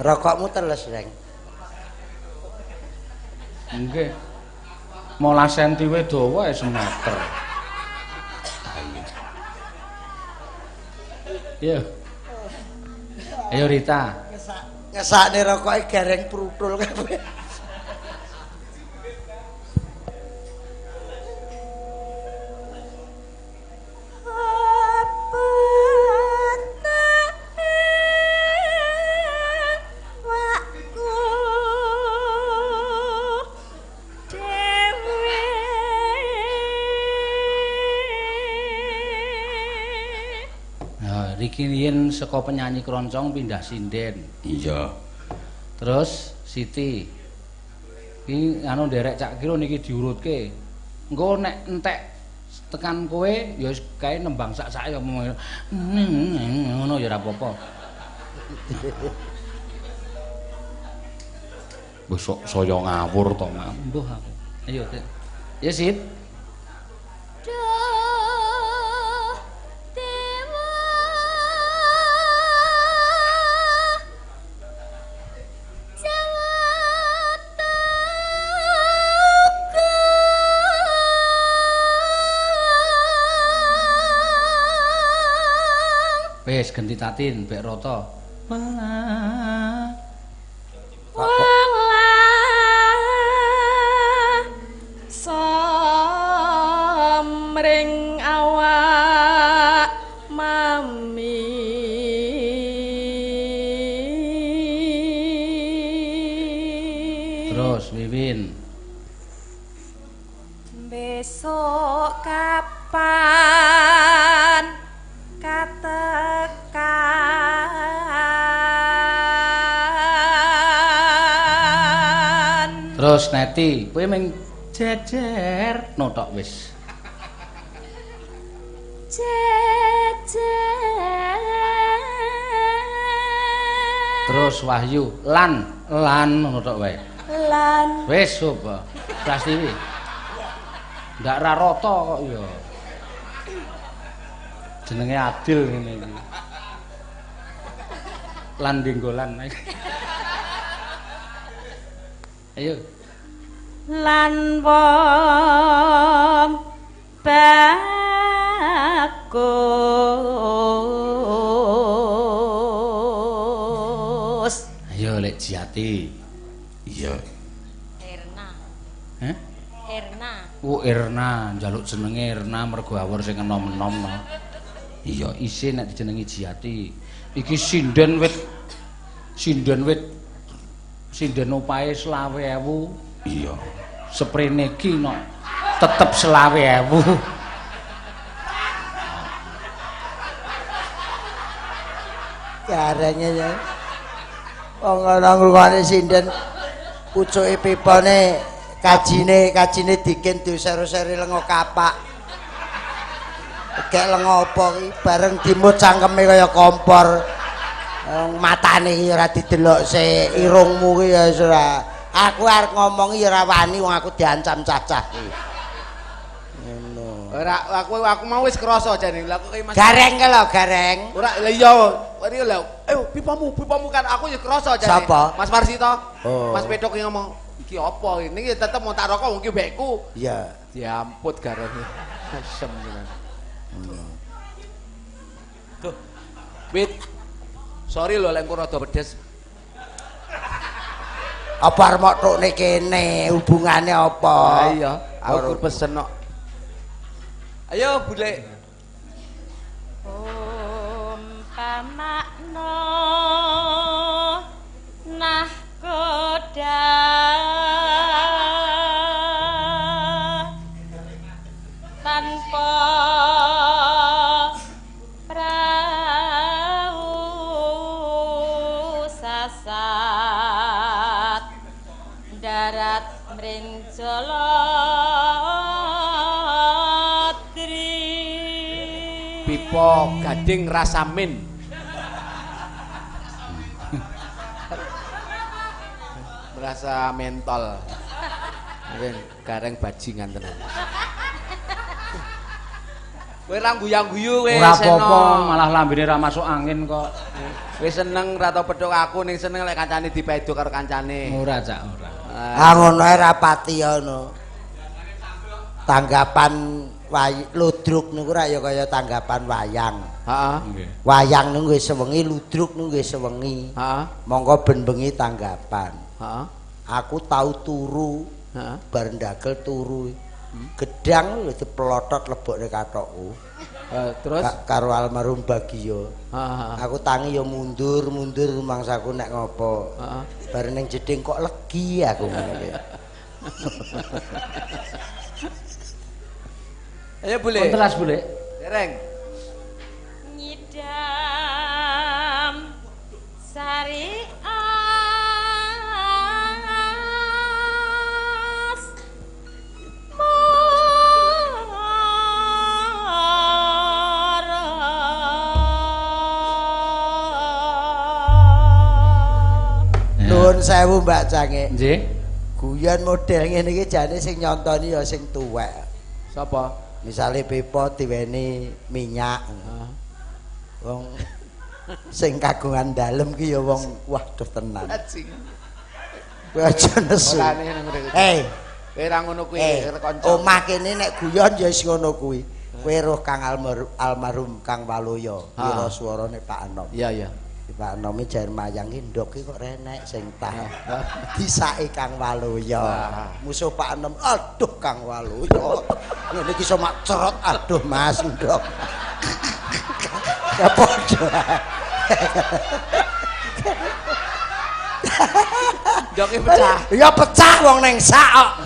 Rokokmu teles, Reng. Nggih. 15 cm wae dawa semeter. Iya. Ayo Rita. Ngesakne rokoke gareng prutul kabeh. Riki yen saka penyanyi keroncong pindah sinden. Iya. Terus Siti. Iki anu nderek Cak Kiro niki diurutke. Engko nek entek tekan kowe ya wis kae nembang sak-sake ya ngono ya ora apa-apa. Besok saya ngawur to, Mas. Mbuh aku. Ayo, Dik. Ya, Sit. Wes ganti tatin bek roto. Somring awak mami. Terus Wiwin. Besok kapan katekan. Terus Neti, kowe ming jejer notok wis. Jejer. Terus Wahyu, lan notok wae. Lan Wis coba. Prastiwi. Ndak ra rata kok ya. Jenenge adil ngene iki. Lan dinggolan. Ayo. lan wong bagus. Ayo Lek Jiati. Iya. Erna. Heh? Erna. Oh Erna, njaluk jenenge Erna mergo awur sing enom-enom no. Iya, isin nek dijenengi Jiati. Iki sinden wit sinden opahe 20.000. Iya. Sprene iki no tetep 20.000. Caranya ya. Wong ana ngrungokne sinden pucuke pipane kajine dikin diusir-usiri lenga kapak. Gek lenga apa iki bareng dimut cangkeme kaya kompor. Matane iki ora didelok sik, irungmu ki ya ora. Aku arep ngomong ya ora wani wong aku diancam cacah iki. Ngono. Ora aku mau wis krasa jane. Lah kok Mas Gareng ke lho, gareng. Ora lah iya. Ora lho. Ayo pipamu kan aku ya krasa jane. Sapa? Mas Marsito. Oh. Mas Pedok ki ngomong, "Iki apa ini ki tetep mau tak rokok wong ki mbekku." Iya. Diamput garenge. Asem tenan. Tuh. Wit. Sorry lho lek engko rada pedes. Apa arep mok tukne kene hubungane apa? Ah iya, aku pesen kok. Ayo Bule. Pamakno nah koda tanpa prau sasat darat mring Jaladri Pipo Gading Rasamin. Merasa mentol. Mungkin gareng bajingan tenan. Kowe ra guyu-guyu kowe Ora apa-apa, malah lambene ra masuk angin kok. Wis seneng ra tau pedhok aku ning seneng lek kancane dipedo karo kancane. Ora, Cak, ora. Ah ngono ae rapati ngono. Tanggapan ludruk niku ra ya kaya tanggapan wayang. Heeh. Nggih. Wayang niku nggih sewengi, ludruk niku nggih sewengi. Heeh. Monggo ben bengi tanggapan. Heeh. Aku tau turu, Heeh. bar ndagel turu. Gedang lho diplotot lebokne kathokku. Terus Karo almarhum Bagio. heeh. Aku tangi ya mundur mangsaku nek ngopo. Heeh. Bar ning jeding kok legi aku ngene iki. Ayo Bule. Kontelas, Bule. Dereng. nyidam sari Nuwun sewu Mbak Cange. Nggih. Guyon model ngene iki jane sing nyontoni ya sing tuwek. Sapa? Misale Pipo diweni minyak. Wong sing kagungan dalem ki ya wong waduh tenan. Kowe aja nesu. Olane nang ngene. Kowe ra ngono kuwi kanca. Omah kene nek guyon ya wis ngono kuwi. Kowe roh Kang almarhum Kang Waloyo, kira suarane Pak Anom. Iya iya. Pak Nomi jar mayang ki ndok ki kok renek sing tah. Disake Kang Waloyo. Musuh Pak Anom, aduh Kang Waloyo. Ngene iki iso mak cerot, aduh Mas ndok. Ya padha. Ndoke pecah. Ya pecah wong ning sak kok.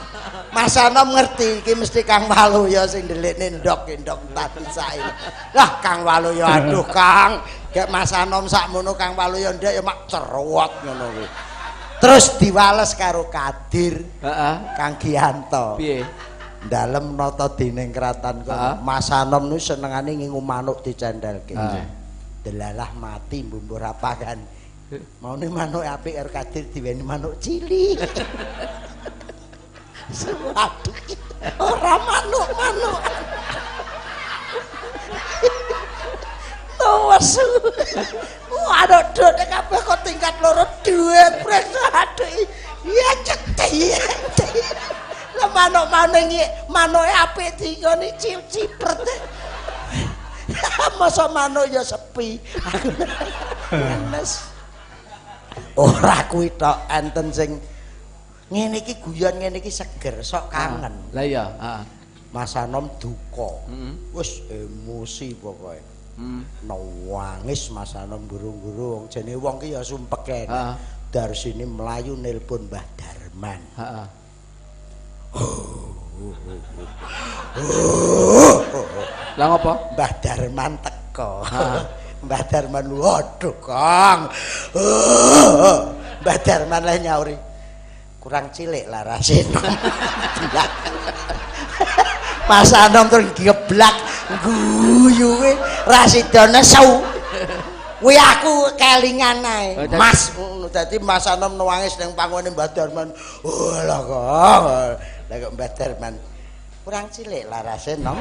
Mas Anom ngerti iki mesti Kang Waloyo sing ndelikne ndok entah disake. Lah Kang Waloyo aduh Kang. Gek Mas Anom sakmono Kang Waloyo ndek ya mak cerot ngono kuwi. Terus diwales karo Kadir. Heeh. Kang Gianto. Piye? Dalem nata dening kratan kok Mas Anom nu senengane ngingu manuk dicendhelke. Delalah mati mbumbur apakan. Maune manuk apik karo Kadir diweni manuk cilik. Waduh. Ora manuk-manuk. Wasu. Aduh dene kabeh kok tingkat loro dhuwit brek aduh. Ya ceti. Lah manuk-manuk manuke apik dingoni cipret. Masa manuk ya sepi. Nes. Ora kuwi tok enten sing ngene iki guyon ngene iki seger sok kangen. Lah iya, heeh. Mas Anom duka. Wis emosi pokoke. Nangis Mas Anom guru-guru jane wong ki ya sumpeken. Dar sini melayu nelpon Mbah Darman. Heeh. Lah ngopo? Mbah Darman teko. Mbah Darman waduh Kang. Mbah Darman lah nyauri. Kurang cilik lah rasine. Mas Anom terus geblak guyuwe rasidane sau. Kuwi aku kelingan ae. Mas ngono dadi Mas Anom nangis ning pangone Mbah Darman. Oh lha kok. Lah kok Mbah Darman kurang cilik larase nom.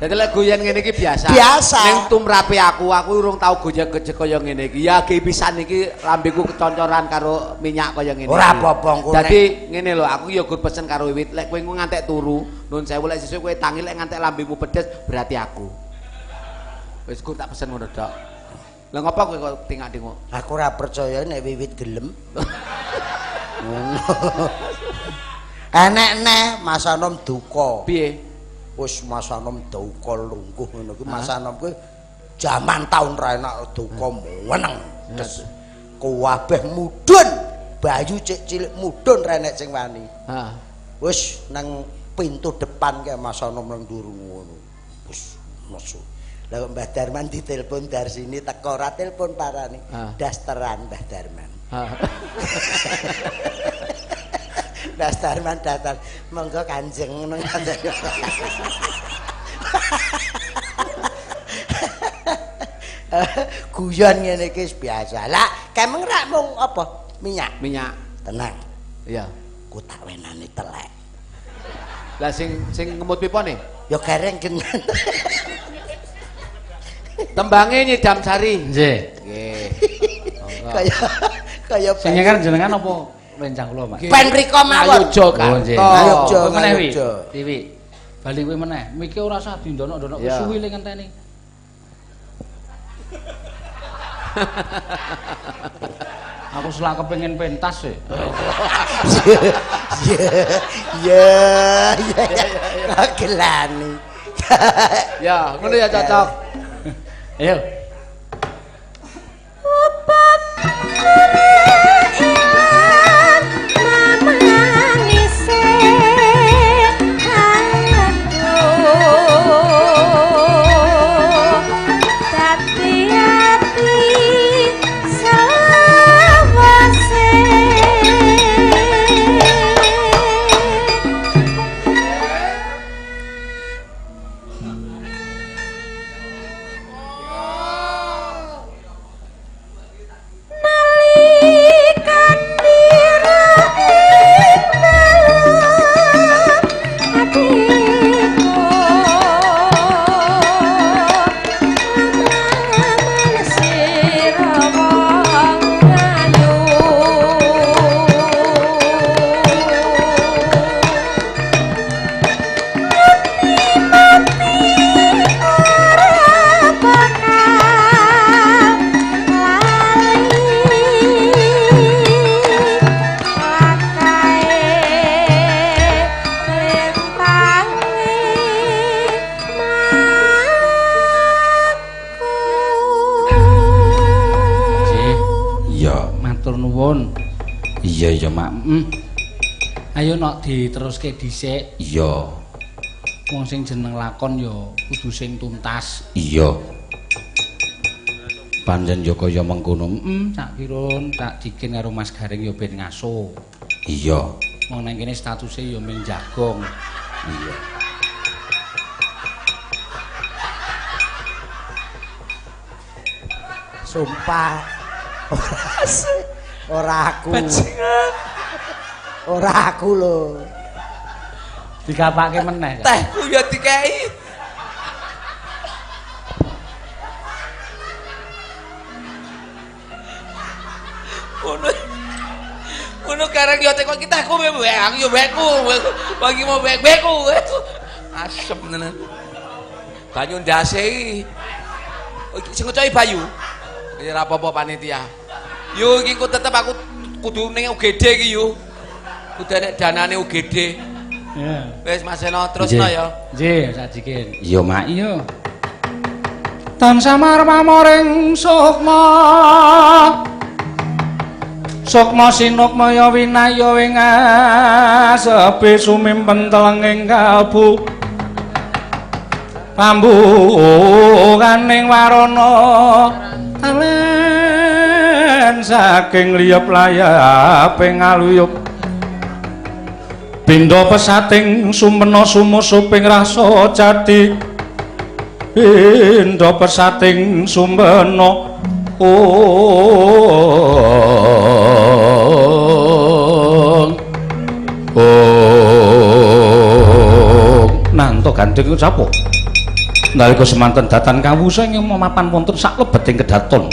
Dadi lek goyen ngene iki biasa. Biasa. Ning tumrape aku urung tau goyang-gejek kaya ngene iki. Ya ge pisan iki lambeku keconcoran karo minyak kaya ngene. Ora apa-apa engko. Dadi ngene lho, aku ya gur pesen karo Wiwit, lek kowe ngantek turu, nun sewu lek sesuk kowe tangi lek ngantek lambemu pedes berarti aku. Wis gur tak pesen ngono tok. Lah ngapa kowe kok tingak-tinguk? Aku ora percaya nek Wiwit gelem. Ngono. Enek neh Mas Anom duka. Piye? Wis Mas Anom duka lungguh ngono kuwi Mas Anom kuwi jaman taun ra enak duka meneng. Terus kabeh mudhun. Bayu cek cilik mudhun ra enek sing wani. Heeh. Wis nang pintu depan kae Mas Anom nang nduru ngono. Wis nesu. Lah Mbah Darman ditelepon dari sini teko ora telepon parane. Dasteran Mbah Darman. Mbah Darman datang, monggo Kanjeng ngono. Guyon ngene iki biasa. Lah kemeng rak mung apa? Minyak. Minyak. Tenang. Iya. Ku tak wenani telek. Lah sing ngemut pipone? Ya gareng gengan. Tembange Nyidam Sari. Nggih. Nggih. Kaya Sing nyeker jenengan apa rencang kula, Mas? ben rika mawon. Ayujo kan. Ayujo meneh wi. Ayujo. Tiwi. Bali kuwi meneh. Miki ora usah dindonok-ndonok suwi le ngenteni. Aku selak kepengin pentas e. Ya. Gelani. Ya, ngono ya cocok. Ayo. Iya Mak. Ayo nok diteruske dhisik. Iya. Wong sing jeneng lakon ya kudu sing tuntas. Iya. Panjen ya kaya mengkono. Sak kirun tak dikin karo Mas Garing ya ben ngaso. Iya. Wong nang kene statuse ya mung jagong. Iya. Sumpah. Ora aku. Ora aku lho. Digapake meneh. Tehku ya dikei. Ngono kareng yo teko kita aku aku yo beku. Bagi mau beku. Asem tenan. Banyu ndase iki. Sing ngocoi Bayu. Ya ora apa-apa panitia. Yo iki kok tetep aku kudu ning UGD iki yo. Kudu nek danane UGD. Ya. Wis Mas Eno terusno ya. Nggih, sajikin. Iya Mak. Iya. Tansah marmamoring sukma. Sukma sinukma ya winaya wing asepe sumimpen telenging kalbu. Pambukaning warana alen saking liyep layaping aluyup. Pindha pesating sumena sumusuping rasa jati Indra pesating sumbena nanto gandeng sapa nalika semanten datan kawusa ing mapan wonten sak lebeting kedaton